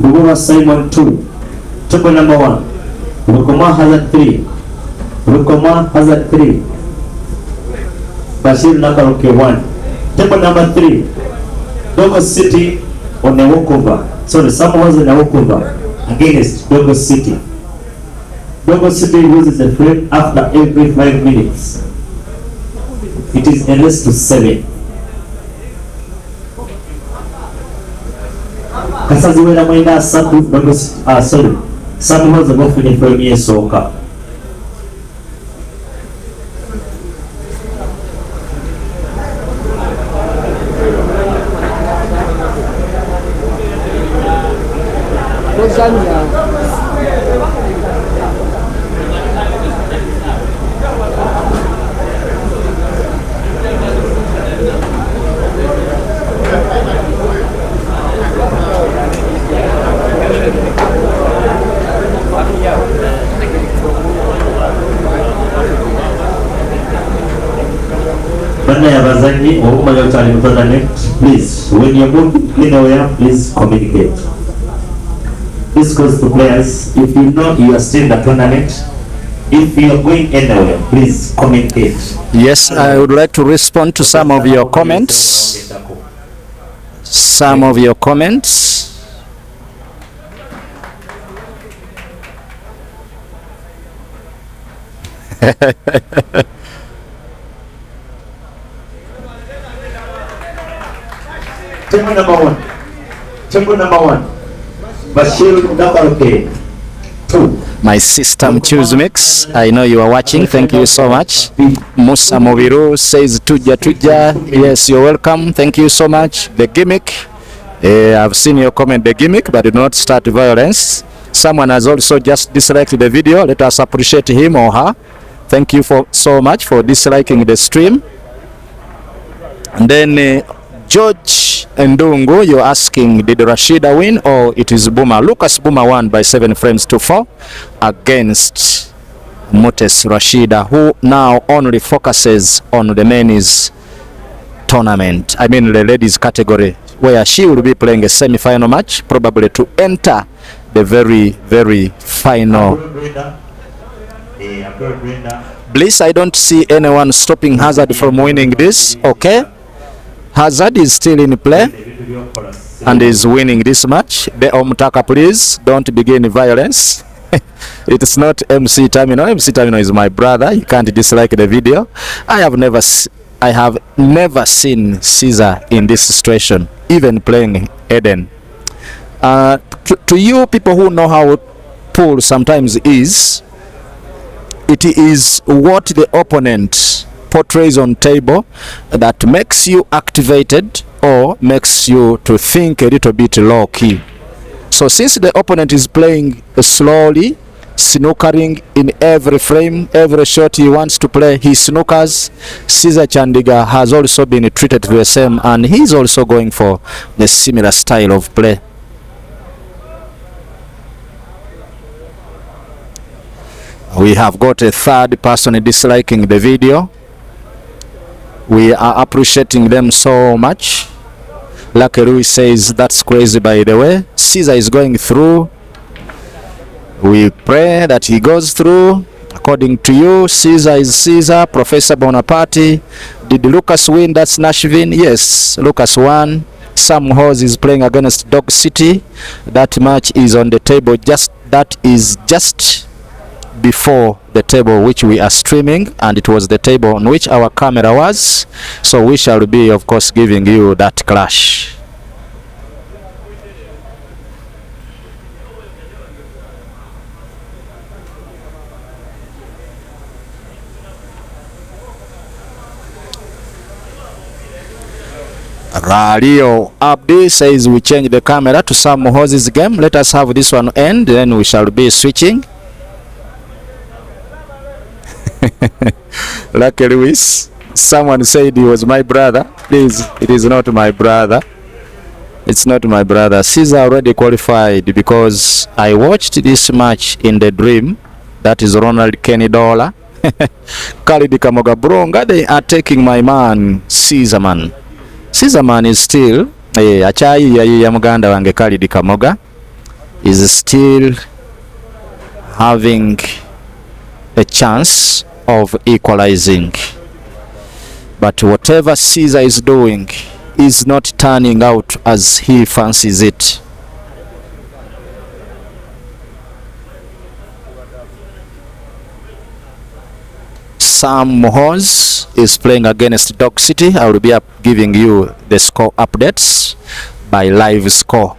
Lugora Simon 2. Table number 1. Rukoma Hazard 3. Rukoma Hazard 3. Bashir Nakaroke 1. Table number 3. Dogo City on a walkover. Sorry, Samoa's on a walkover against Dogo City. Dogo City loses a frame after every 5 minutes. It is a race to 7. Kasaziwera mwenda asatu Dogo sorry. Samoa's on a frame yesoka. Please, when you're moving anywhere, please communicate. This goes to players. If you know you are still in the tournament, if you are going anywhere, please communicate. Yes, I would like to respond to some of your comments. Some of your comments. Table number 1. Table number 1. Bashir Nakaroke 2. My system choose mix. I know you are watching. Thank you so much. Musa Moviru says Tuja Tuja. Yes, you're welcome. Thank you so much. The gimmick. I've seen your comment, the gimmick, but do not start violence. Someone has also just disliked the video. Let us appreciate him or her. Thank you so much for disliking the stream. And then George Ndungu, you're asking, did Rasheedah win or it is Buma? Lucas Buma won by 7 frames to 4 against Mutesi Rasheedah, who now only focuses on the men's tournament. I mean the ladies category, where she will be playing a semi-final match, probably to enter the very, very final. Bliss, I don't see anyone stopping Hazard from winning this. Okay. Hazard is still in play and is winning this match. The Omtaka, please don't begin violence. It's not MC Tamino. MC Tamino is my brother. You can't dislike the video. I have never seen Caesar in this situation, even playing Eden. To you people who know how pool sometimes is, it is what the opponent portrays on table that makes you activated or makes you to think a little bit low key. So since the opponent is playing slowly, snookering in every frame, every shot he wants to play, he snookers, Caesar Chandiga has also been treated the same, and he's also going for the similar style of play. We have got a third person disliking the video. We are appreciating them so much. Lucky Louis says that's crazy, by the way. Caesar is going through. We pray that he goes through. According to you, Caesar is Caesar. Professor Bonaparte. Did Lucas win? That's Nashville. Yes, Lucas won. Sam Hose is playing against Dog City. That match is on the table. That is just before the table which we are streaming, and it was the table on which our camera was, so we shall be of course giving you that clash. Radio Abdi says we change the camera to Sam Hose's game. Let us have this one end, then we shall be switching. Lucky Louis, someone said he was my brother. Please, it is not my brother. It's not my brother. Caesar already qualified because I watched this match in the dream. That is Ronald Kenny Dollar. Khalid Kamoga Bronga, they are taking my man, Caesar man. Caesar man is still achai ya muganda wange Khalid Kamoga. is still having a chance of equalizing. But whatever Caesar is doing is not turning out as he fancies it. Sam Mohoz is playing against Dog City. I will be giving you the score updates by live score.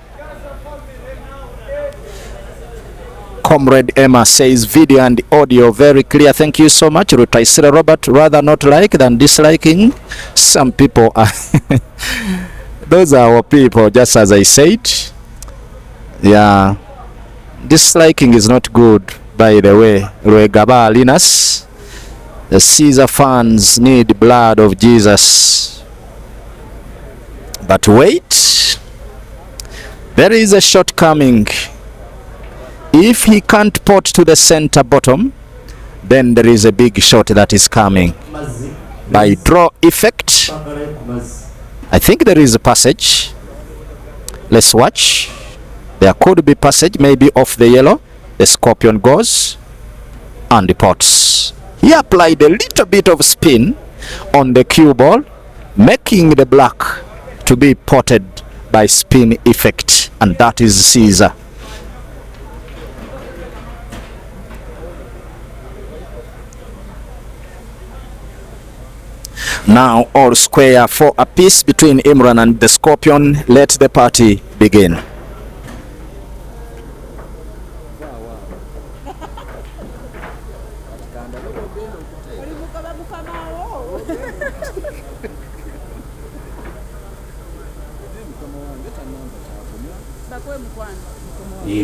Comrade Emma says video and audio very clear. Thank you so much. Rutaisira Robert, rather not like than disliking. Some people are those are our people, just as I said. Yeah, disliking is not good, by the way. Ruegaba Linas, the Caesar fans need blood of Jesus. But wait, there is a shortcoming. If he can't pot to the center bottom, then there is a big shot that is coming. By draw effect, I think there is a passage. Let's watch. There could be passage, maybe off the yellow. The scorpion goes and departs. He applied a little bit of spin on the cue ball, making the black to be potted by spin effect, and that is Caesar. Now all square for a piece between Imran and the scorpion. Let the party begin.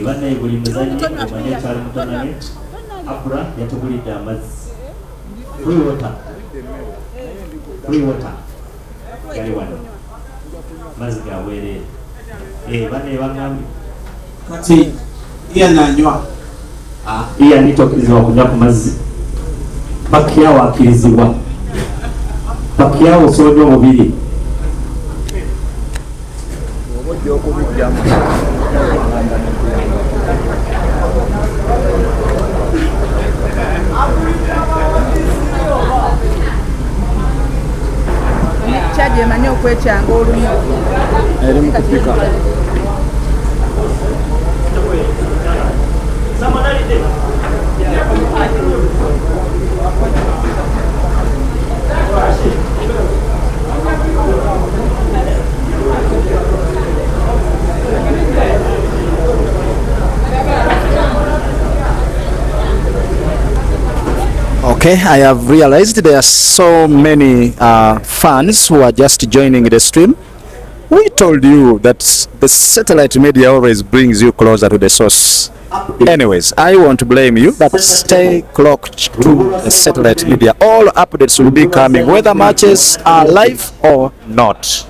Bane buli muzanyi omanye kyali mutonane akura yatugulidde amazzi free water gali wano mazzi gaweerere bane bagambye kati iya nanywa iya nitokkirizibwa kunywa ku mazzi pakiyawo akkirizibwa pakiyawo osobonya omubiri Chaje manyo kwekyanga olumu Eri mu kupika. Okay, I have realized there are so many fans who are just joining the stream. We told you that the satellite media always brings you closer to the source. Anyways, I won't blame you, but stay clocked to the satellite media. All updates will be coming, whether matches are live or not.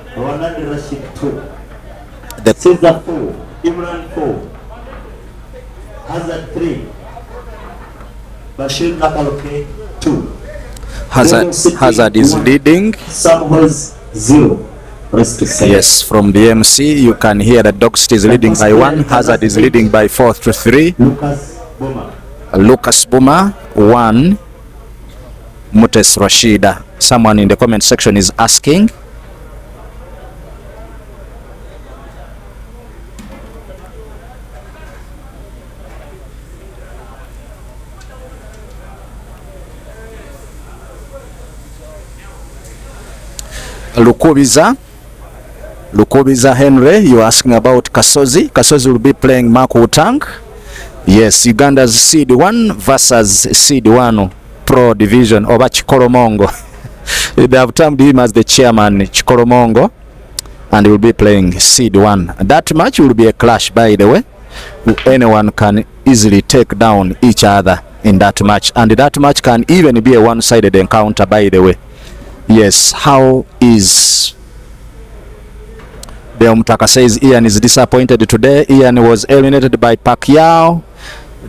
The Caesar 4, Imran 4, Hazard 3, Bashir Nakaloke 2. Hazard is leading. Sam was 0. Yes, from the MC you can hear that Dog City is leading by 1. Hazard is leading by 4-3. Lucas Buma 1. Mutesi Rasheedah. Someone in the comment section is asking. Lukubiza Henry, you are asking about Kasozi. Kasozi will be playing Mark Wutang. Yes, Uganda's Seed 1 versus Seed 1 Pro Division over Chikoromongo. They have termed him as the chairman, Chikoromongo, and he will be playing Seed 1. That match will be a clash, by the way. Anyone can easily take down each other in that match, and that match can even be a one-sided encounter, by the way. Yes, how is the Omtaka says Ian is disappointed today. Ian was eliminated by Pacquiao.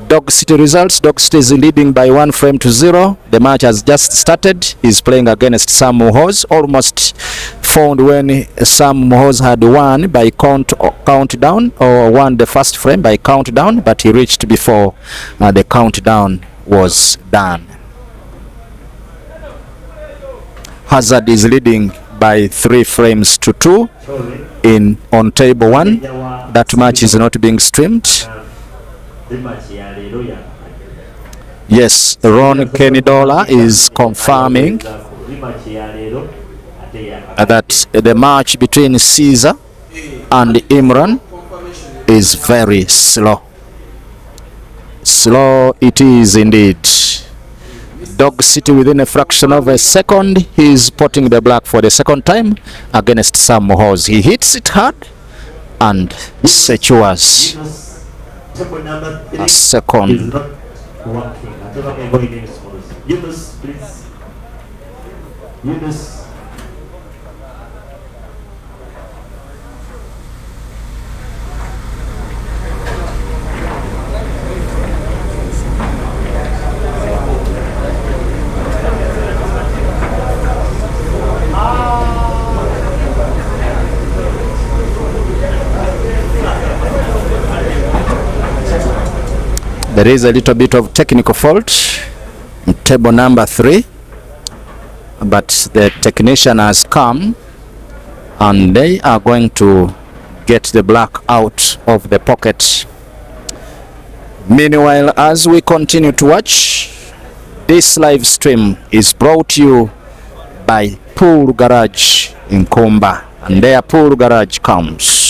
Dog City results. Dog City is leading by 1-0. The match has just started. He's playing against Sam Mohoz. Almost found when Sam Mohoz had won by countdown, or won the first frame by countdown, but he reached before the countdown was done. Hazard is leading by 3 frames to 2 on table 1. That match is not being streamed. Yes, Ron Kenidola is confirming that the match between Caesar and Imran is very slow. Slow it is indeed. Dog City within a fraction of a second. He is potting the black for the second time against Sam Mohoz. He hits it hard and secures a second. There is a little bit of technical fault in table number 3, but the technician has come and they are going to get the black out of the pocket. Meanwhile, as we continue to watch, this live stream is brought to you by Pool Garage in Kumba, and their Pool Garage comes.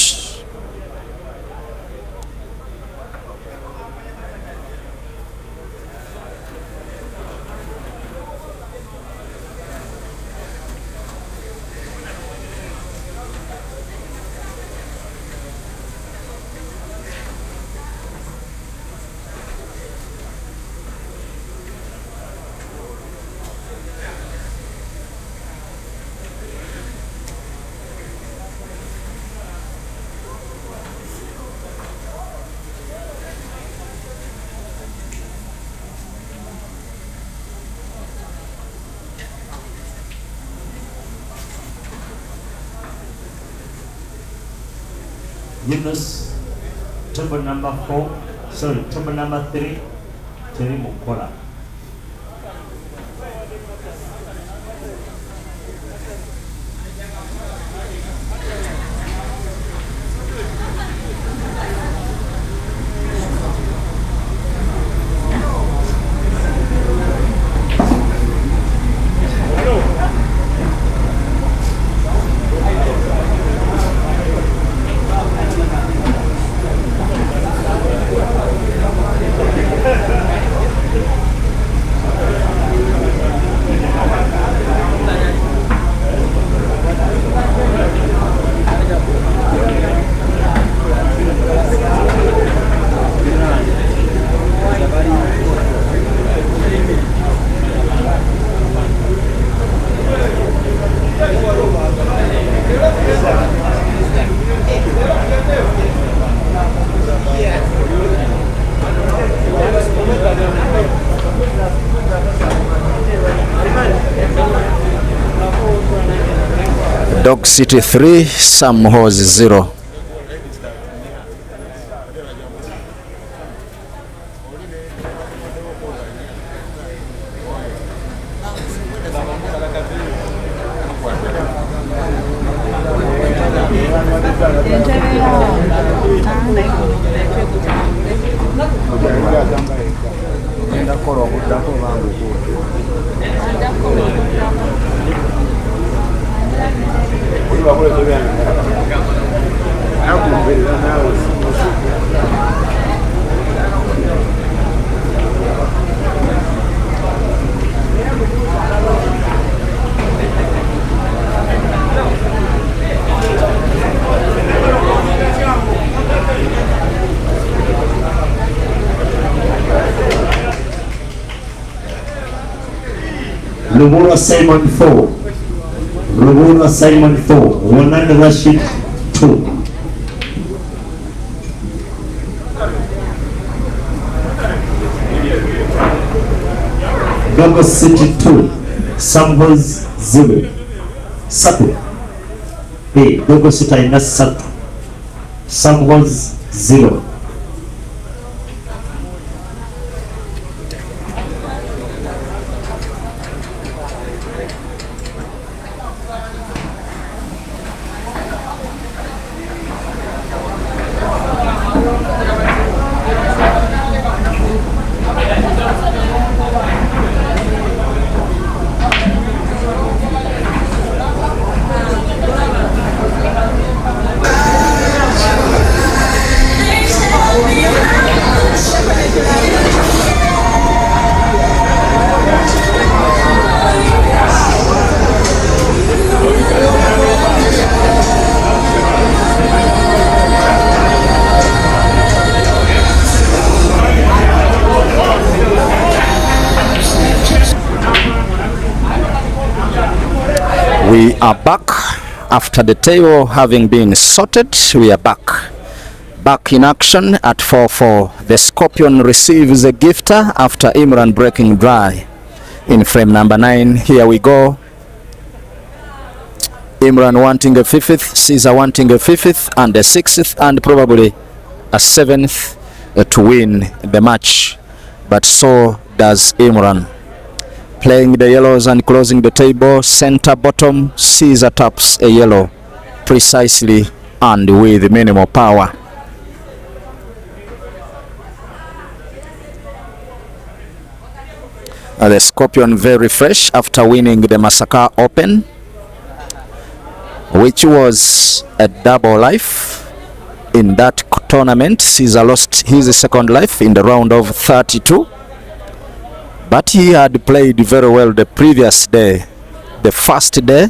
Yunus, table number 3, Terry Mukola. Dog City 3, Sam Mohoz 0. Lumura Simon 4, Lumura Simon 4, Wanan Rashid 2. Dog City 2, Sam Mohoz 0. Sapi. Dog City alina 3, Samuels 0. We are back after the table having been sorted. We are back in action at 4-4. The Scorpion receives a gifter after Imran breaking dry in frame number 9. Here we go. Imran wanting a 5th, Caesar wanting a 5th and a 6th and probably a 7th to win the match, but so does Imran. Playing the yellows and closing the table. Center bottom, Caesar taps a yellow precisely and with minimal power. The Scorpion very fresh after winning the Massacre Open, which was a double life. In that tournament, Caesar lost his second life in the round of 32. But he had played very well the previous day, the first day,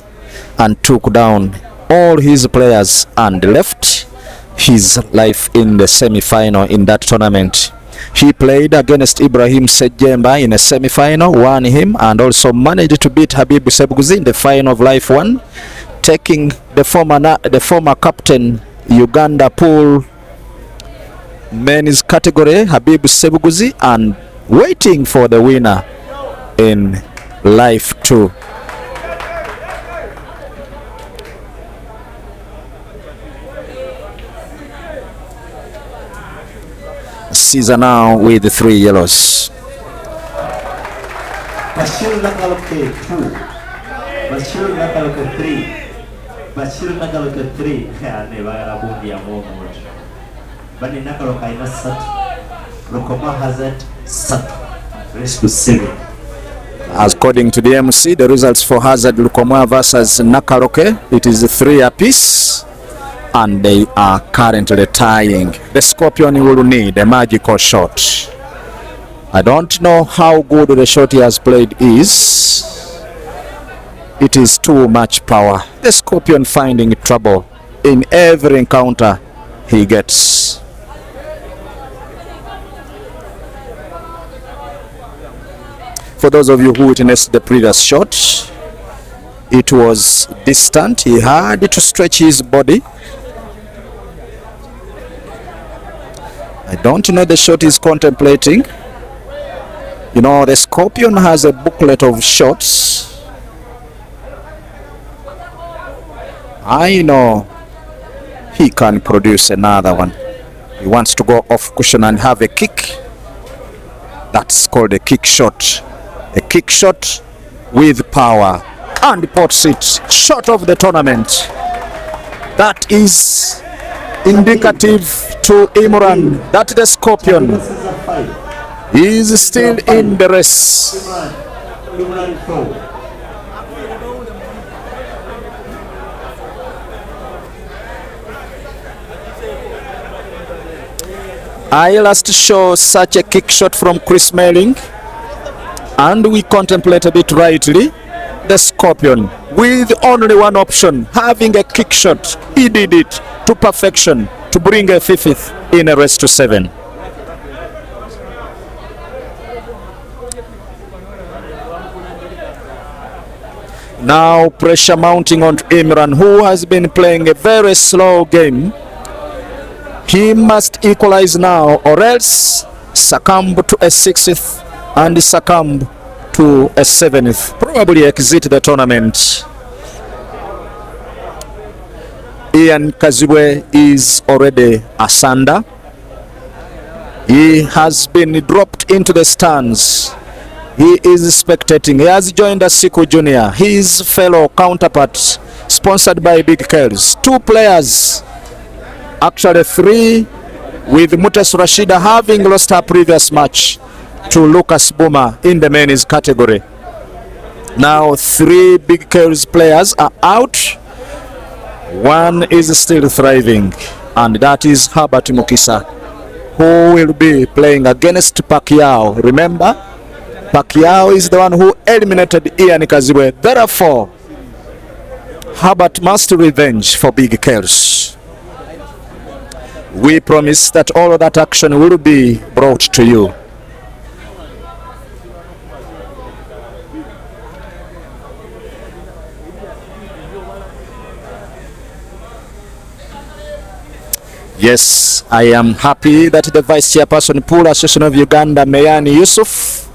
and took down all his players and left his life in the semi-final in that tournament. He played against Ibrahim Sejemba in a semi-final, won him, and also managed to beat Habib Sebuguzi in the final of Life 1, taking the former captain Uganda pool men's category, Habib Sebuguzi, and waiting for the winner in Life 2. Caesar now with the 3 yellows. Bashir Nakaloke 2, Bashir Nakaloke 3, Bashir Nakaloke 3. Never Abundi Amon. Bani Nakaloka ina Sat, Rokoma Hazard Sat, rest to 7. According to the MC, the results for Hazard Lukoma versus Nakaloke, it is 3 apiece, and they are currently tying. The Scorpion will need a magical shot. I don't know how good the shot he has played is. It is too much power. The Scorpion finding trouble in every encounter he gets. For those of you who witnessed the previous shot, it was distant. He had to stretch his body. I don't know the shot he's contemplating. You know, the Scorpion has a booklet of shots. I know he can produce another one. He wants to go off cushion and have a kick. That's called a kick shot. A kick shot with power, and pots it short of the tournament. That is indicative to Imran that the Scorpion is still in the race. Imran 4. I last saw such a kick shot from Chris Melling, and we contemplated it rightly. The Scorpion, with only one option, having a kick shot, he did it to perfection to bring a 5th in a race to 7. Now pressure mounting on Imran, who has been playing a very slow game. He must equalize now, or else succumb to a 6th and succumb to a 7th. Probably exit the tournament. Ian Kazibwe is already asunder. He has been dropped into the stands. He is spectating. He has joined Asiku Junior, his fellow counterpart, sponsored by Big Kells. 2 players, actually 3, with Mutesi Rasheedah having lost her previous match to Lucas Buma in the men's category. Now 3 Big Kells players are out. 1 is still thriving, and that is Herbert Mukisa, who will be playing against Pacquiao. Remember, Pacquiao is the one who eliminated Ian Kazibwe. Therefore, Herbert must revenge for Big Kells. We promise that all of that action will be brought to you. Yes, I am happy that the Vice Chairperson Pool Association of Uganda, Mayani Yusuf,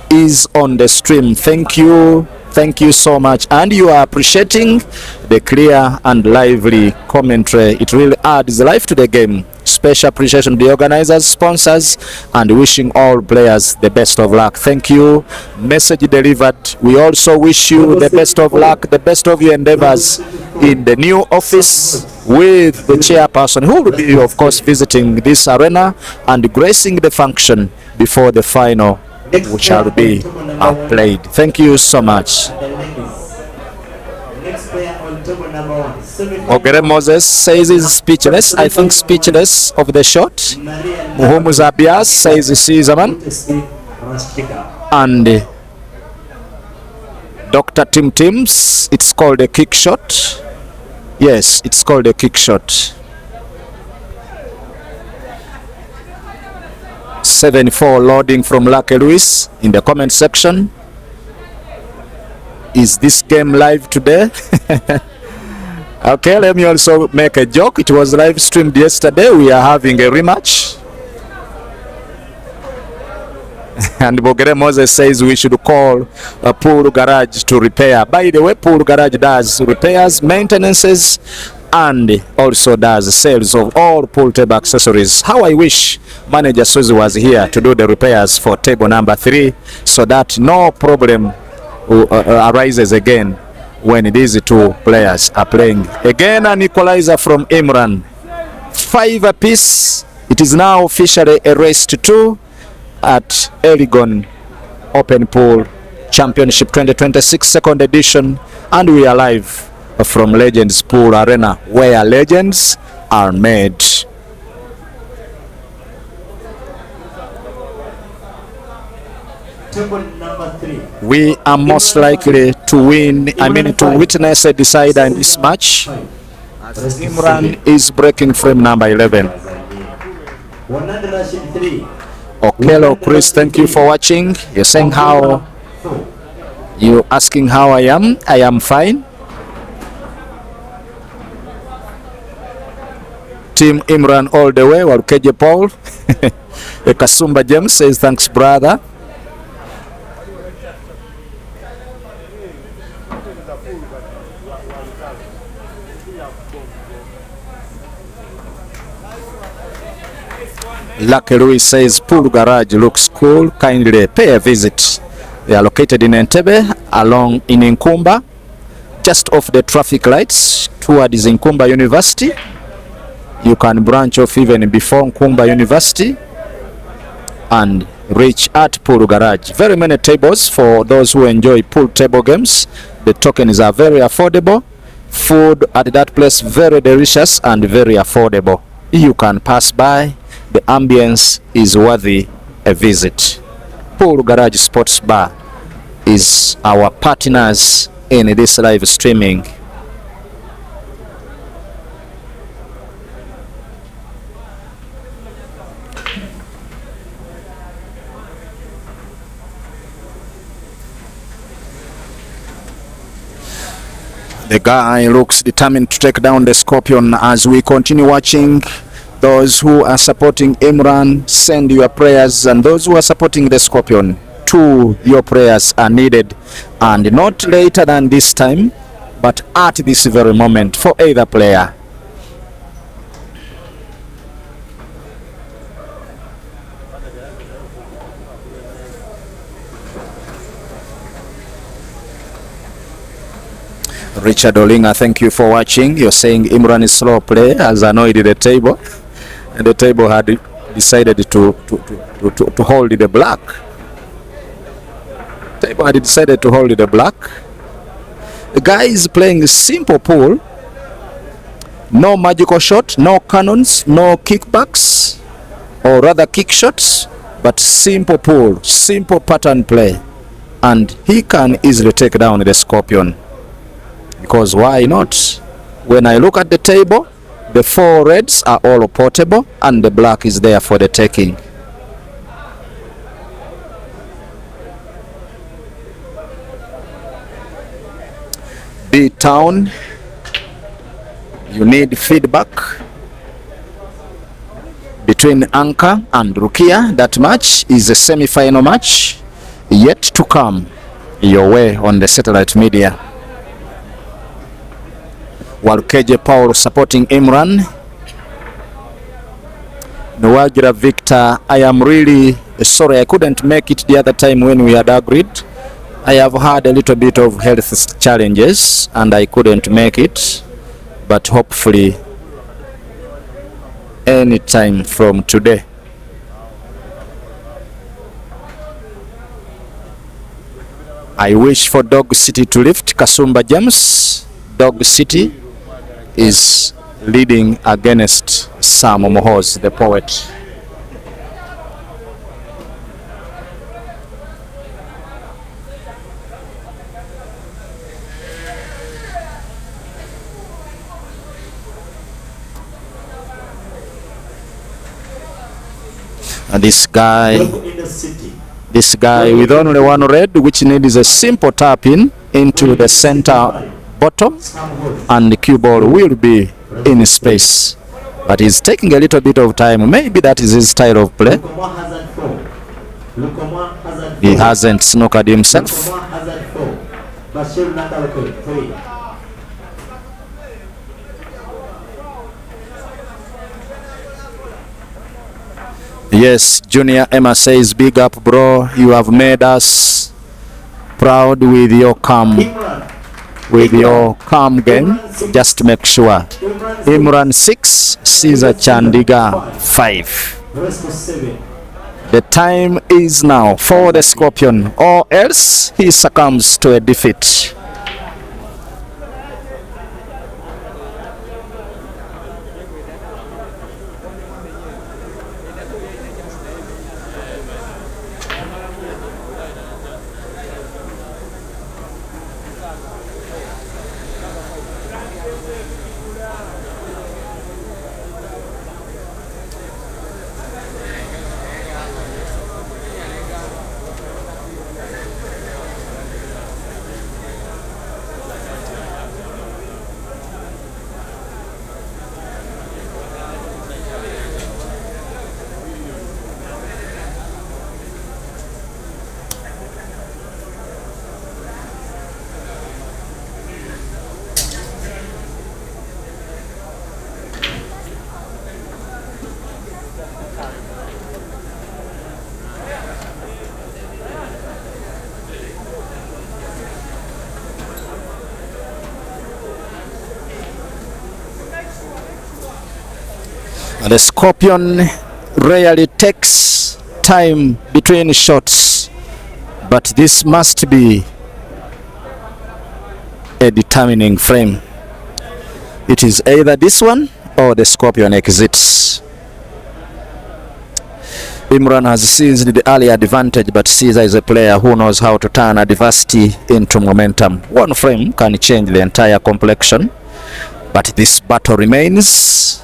is on the stream. Thank you so much, and you are appreciating the clear and lively commentary. It really adds life to the game. Special appreciation to the organizers, sponsors, and wishing all players the best of luck. Thank you. Message delivered. We also wish you the best of luck, the best of your endeavors in the new office with the chairperson, who will be, of course, visiting this arena and gracing the function before the final, which shall be played. Thank you so much. Next player on table number 1. Ogere Moses says he's speechless. I think speechless of the shot. Muhumu Zabias says he sees a man. And Dr. Tim Tims, it's called a kick shot. Yes, it's called a kick shot. 74 loading from Lucky Lewis in the comment section. Is this game live today? Okay, let me also make a joke. It was live streamed yesterday. We are having a rematch. And Bogere Moses says we should call a pool garage to repair. By the way, pool garage does repairs, maintenances, and also does sales of all pool table accessories. How I wish Manager Suzy was here to do the repairs for table number 3, so that no problem arises again when these 2 players are playing. Again, an equalizer from Imran. 5 apiece. It is now officially a race to 2 at Elgon Open Pool Championship 2026 second edition, and we are live from Legends Pool Arena, where legends are made. Table number 3. We are most likely to win, to witness a decider in this match. Imran is breaking frame number 11. 103. Okay, hello Chris, thank you for watching. You're saying how, you asking how I am. I am fine. Team Imran all the way. Walukeje Paul. Kasumba James says thanks brother. Lucky Louis says pool garage looks cool, kindly pay a visit. They are located in Entebbe, along in Nkumba, just off the traffic lights towards Nkumba University. You can branch off even before Nkumba University and reach at pool garage. Very many tables for those who enjoy pool table games. The tokens are very affordable. Food at that place very delicious and very affordable. You can pass by. The ambience is worthy a visit. Pool Garage Sports Bar is our partners in this live streaming. The guy looks determined to take down the Scorpion as we continue watching. Those who are supporting Imran, send your prayers, and those who are supporting the Scorpion, too, your prayers are needed, and not later than this time, but at this very moment for either player. Richard Olinga, thank you for watching. You're saying Imran is slow play has annoyed the table, and the table had decided to hold the black. The table had decided to hold the black. The guy is playing a simple pool. No magical shot, no cannons, no kickbacks, or rather kick shots, but simple pool, simple pattern play. And he can easily take down the Scorpion. Because why not? When I look at the table, the 4 reds are all portable and the black is there for the taking. B-Town, you need feedback between Anka and Rukia. That match is a semi-final match yet to come your way on the satellite media. While KJ Paul supporting Imran. Nwajira Victor, I am really sorry I couldn't make it the other time when we had agreed. I have had a little bit of health challenges and I couldn't make it, but hopefully any time from today. I wish for Dog City to lift. Kasumba James, Dog City is leading against Sam Mohoz, the poet. And this guy with only 1 red, which needs a simple tap into the center bottom, and the cue ball will be in space. But he's taking a little bit of time. Maybe that is his style of play. He hasn't snookered himself. Yes, Junior Emma says, big up bro, you have made us proud with your calm game. Just make sure. Imran 6, Caesar Chandiga 5. The time is now for the Scorpion, or else he succumbs to a defeat. The Scorpion rarely takes time between shots, but this must be a determining frame. It is either this one or the Scorpion exits. Imran has seized the early advantage, but Caesar is a player who knows how to turn adversity into momentum. One frame can change the entire complexion, but this battle remains.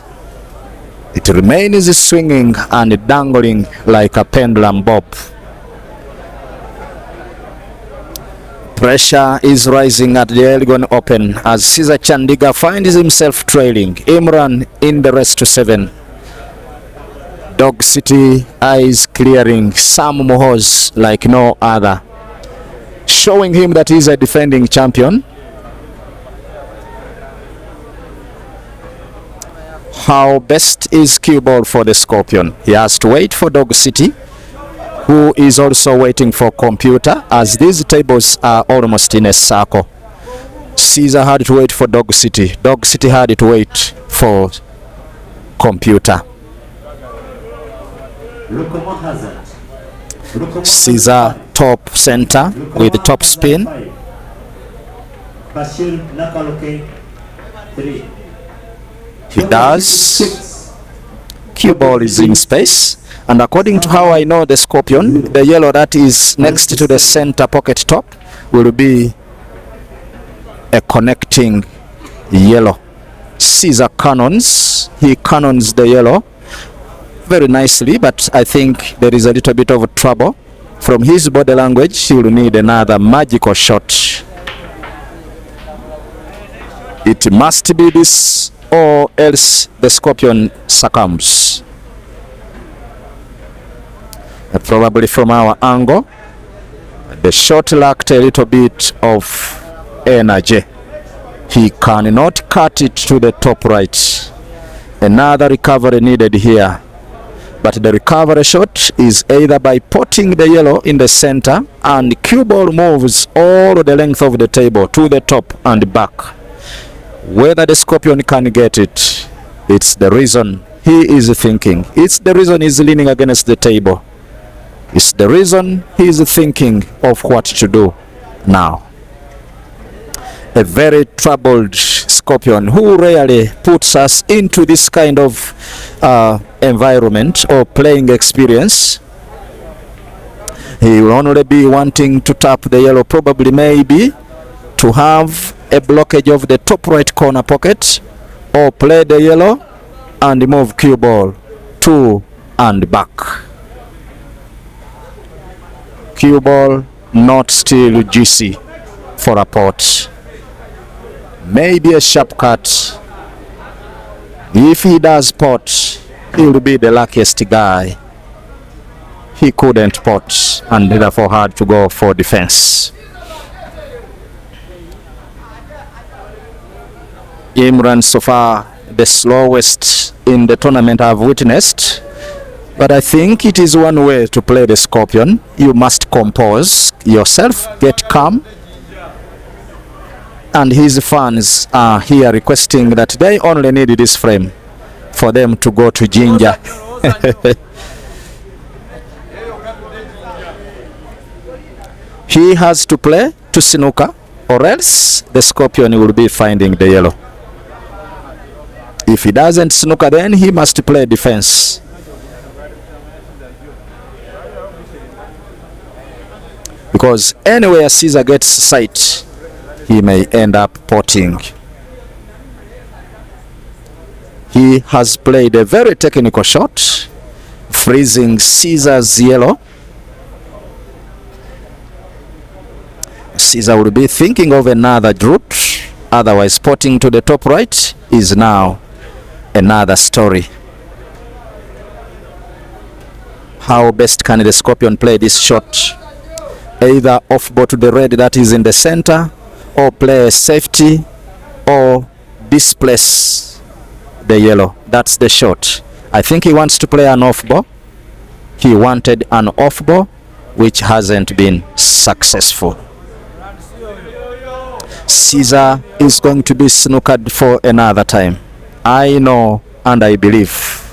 It remains swinging and dangling like a pendulum bob. Pressure is rising at the Elgon Open as Caesar Chandiga finds himself trailing. Imran in the race to 7. Dog City eyes clearing Sam Mohoz like no other, showing him that he's a defending champion. How best is cue ball for the Scorpion? He has to wait for Dog City, who is also waiting for Computer, as these tables are almost in a circle. Caesar had to wait for Dog City. Dog City had to wait for Computer. Lokomo Hazard. Lokomo Caesar top center with the top spin. 5. Bashir Nakaloke 3. He does. 6. Cue ball is in space. And according to how I know the Scorpion, the yellow that is next to the center pocket top will be a connecting yellow. Caesar cannons. He cannons the yellow very nicely, but I think there is a little bit of trouble. From his body language, he will need another magical shot. It must be this, or else the Scorpion succumbs. Probably from our angle, the shot lacked a little bit of energy. He cannot cut it to the top right. Another recovery needed here. But the recovery shot is either by potting the yellow in the center, and cue ball moves all the length of the table to the top and back. Whether the Scorpion can get it, it's the reason he is thinking. It's the reason he's leaning against the table. It's the reason he's thinking of what to do now. A very troubled Scorpion who rarely puts us into this kind of environment or playing experience. He will only be wanting to tap the yellow, probably maybe to have a blockage of the top right corner pocket, or play the yellow and move cue ball to and back. Cue ball not still juicy for a pot. Maybe a sharp cut. If he does pot, he'll be the luckiest guy. He couldn't pot and therefore had to go for defense. Imran so far the slowest in the tournament I've witnessed, but I think it is one way to play the Scorpion. You must compose yourself, get calm. And his fans are here requesting that they only need this frame for them to go to Ginger. He has to play to snooker, or else the Scorpion will be finding the yellow. If he doesn't snooker, then he must play defense. Because anywhere Caesar gets sight, he may end up potting. He has played a very technical shot, freezing Caesar's yellow. Caesar will be thinking of another route, otherwise potting to the top right is now another story. How best can the Scorpion play this shot? Either off ball to the red that is in the center, or play safety, or displace the yellow. That's the shot. I think he wants to play an off ball. He wanted an off ball, which hasn't been successful. Caesar is going to be snookered for another time. I know and I believe.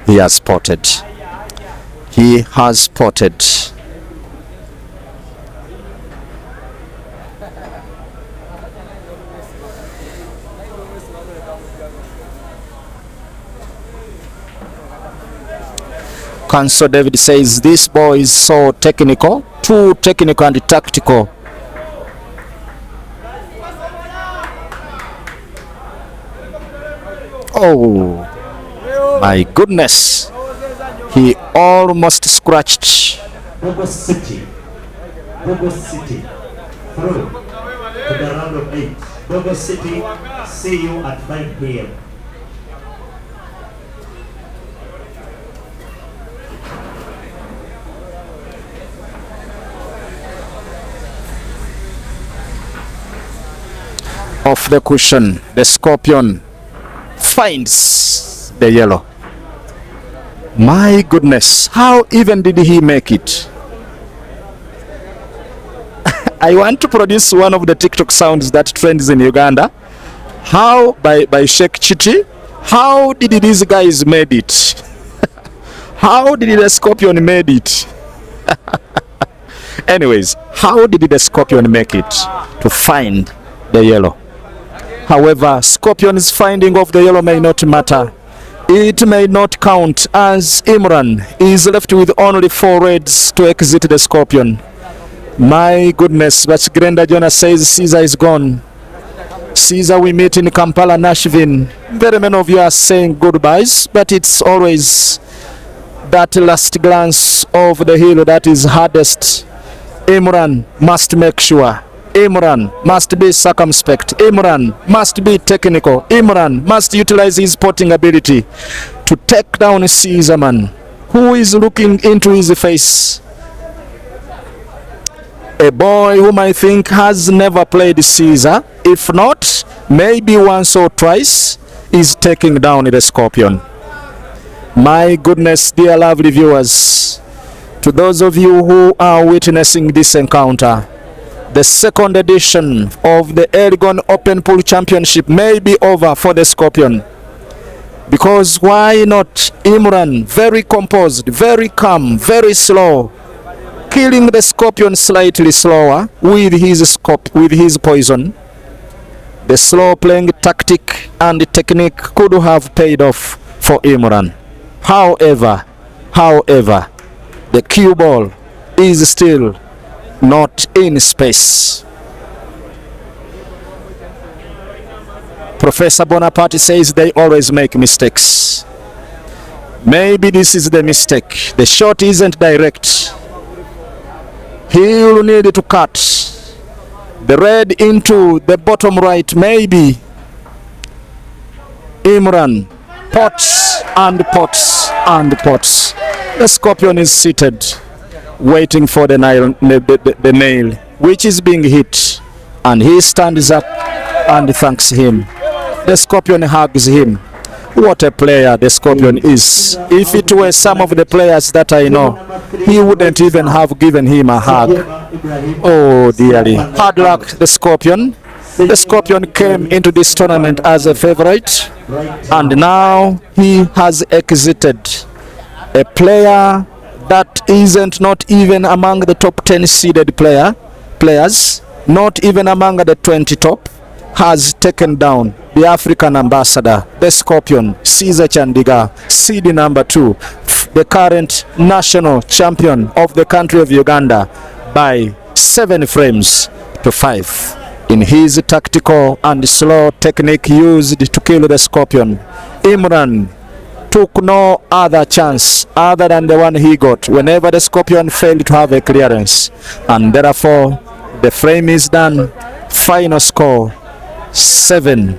He has spotted. He has spotted. Council David says this boy is so technical, too technical and tactical. Oh my goodness, he almost scratched. Bogo City through to the round of 8. Bogo City, see you at 5 p.m. Off the cushion, the Scorpion finds the yellow. My goodness, how even did he make it? I want to produce one of the TikTok sounds that trends in Uganda. How by Sheikh Chiti. How did these guys made it? How did the Scorpion made it? Anyways, how did the Scorpion make it to find the yellow? However, Scorpion's finding of the yellow may not matter. It may not count, as Imran is left with only 4 reds to exit the Scorpion. My goodness, but Grenda Jonah says Caesar is gone. Caesar, we meet in Kampala, Nashville. Very many of you are saying goodbyes, but it's always that last glance of the hill that is hardest. Imran must make sure. Imran must be circumspect. Imran must be technical. Imran must utilize his potting ability to take down Caesar, man, who is looking into his face. A boy whom I think has never played Caesar, if not, maybe once or twice, is taking down the Scorpion. My goodness, dear lovely viewers, to those of you who are witnessing this encounter, the second edition of the Elgon Open Pool Championship may be over for the Scorpion. Because why not? Imran, very composed, very calm, very slow, killing the Scorpion slightly slower with his poison. The slow playing tactic and technique could have paid off for Imran. However, the cue ball is still not in space. Professor Bonaparte says they always make mistakes. Maybe this is the mistake. The shot isn't direct. He will need to cut the red into the bottom right. Maybe Imran pots and pots and pots. The Scorpion is seated, waiting for the nail, which is being hit, and he stands up and thanks him. The Scorpion hugs him. What a player the Scorpion is. If it were some of the players that I know, he wouldn't even have given him a hug. Oh dearly. Hard luck, the Scorpion. The Scorpion came into this tournament as a favorite, and now he has exited. A player that isn't not even among the top 10 seeded players, not even among the 20 top, has taken down the African ambassador, the Scorpion, Caesar Chandiga, seed number 2, the current national champion of the country of Uganda, by 7 frames to 5. In his tactical and slow technique used to kill the Scorpion, Imran took no other chance other than the one he got whenever the Scorpion failed to have a clearance, and therefore the frame is done. Final score 7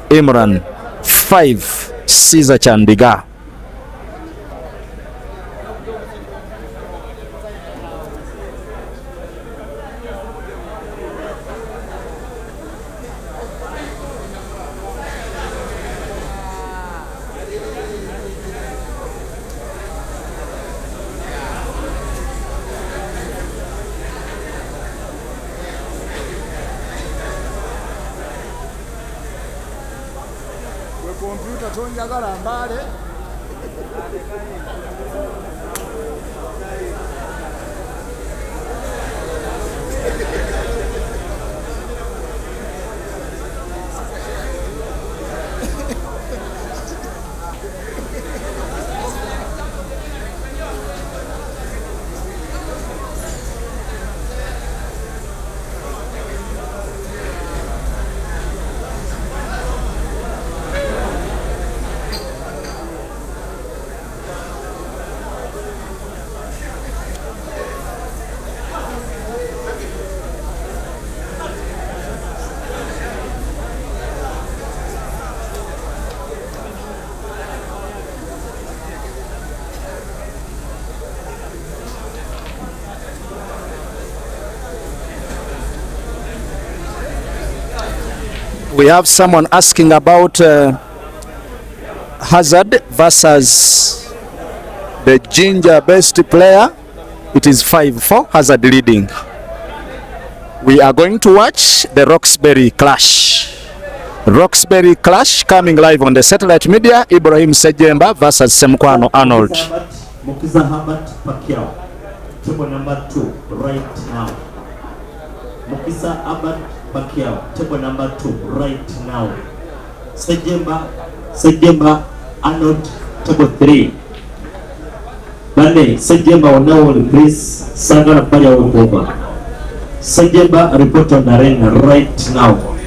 Imran, 5 Caesar Chandiga. Computer tonjagala mbale. We have someone asking about Hazard versus the Ginger best player. It is 5-4, Hazard leading. we are going to watch the Roxbury clash. Roxbury clash coming live on the satellite media. Ibrahim Sejemba versus Semkwano Arnold. Mukisa Herbert Pacquiao, table number 2 right now. Mukisa Herbert Pacquiao, table number 2 right now. Sejemba Arnold, table 3. Bane Sejemba wanao please Sanga na pale wa Buma. Sejemba report on the arena right now.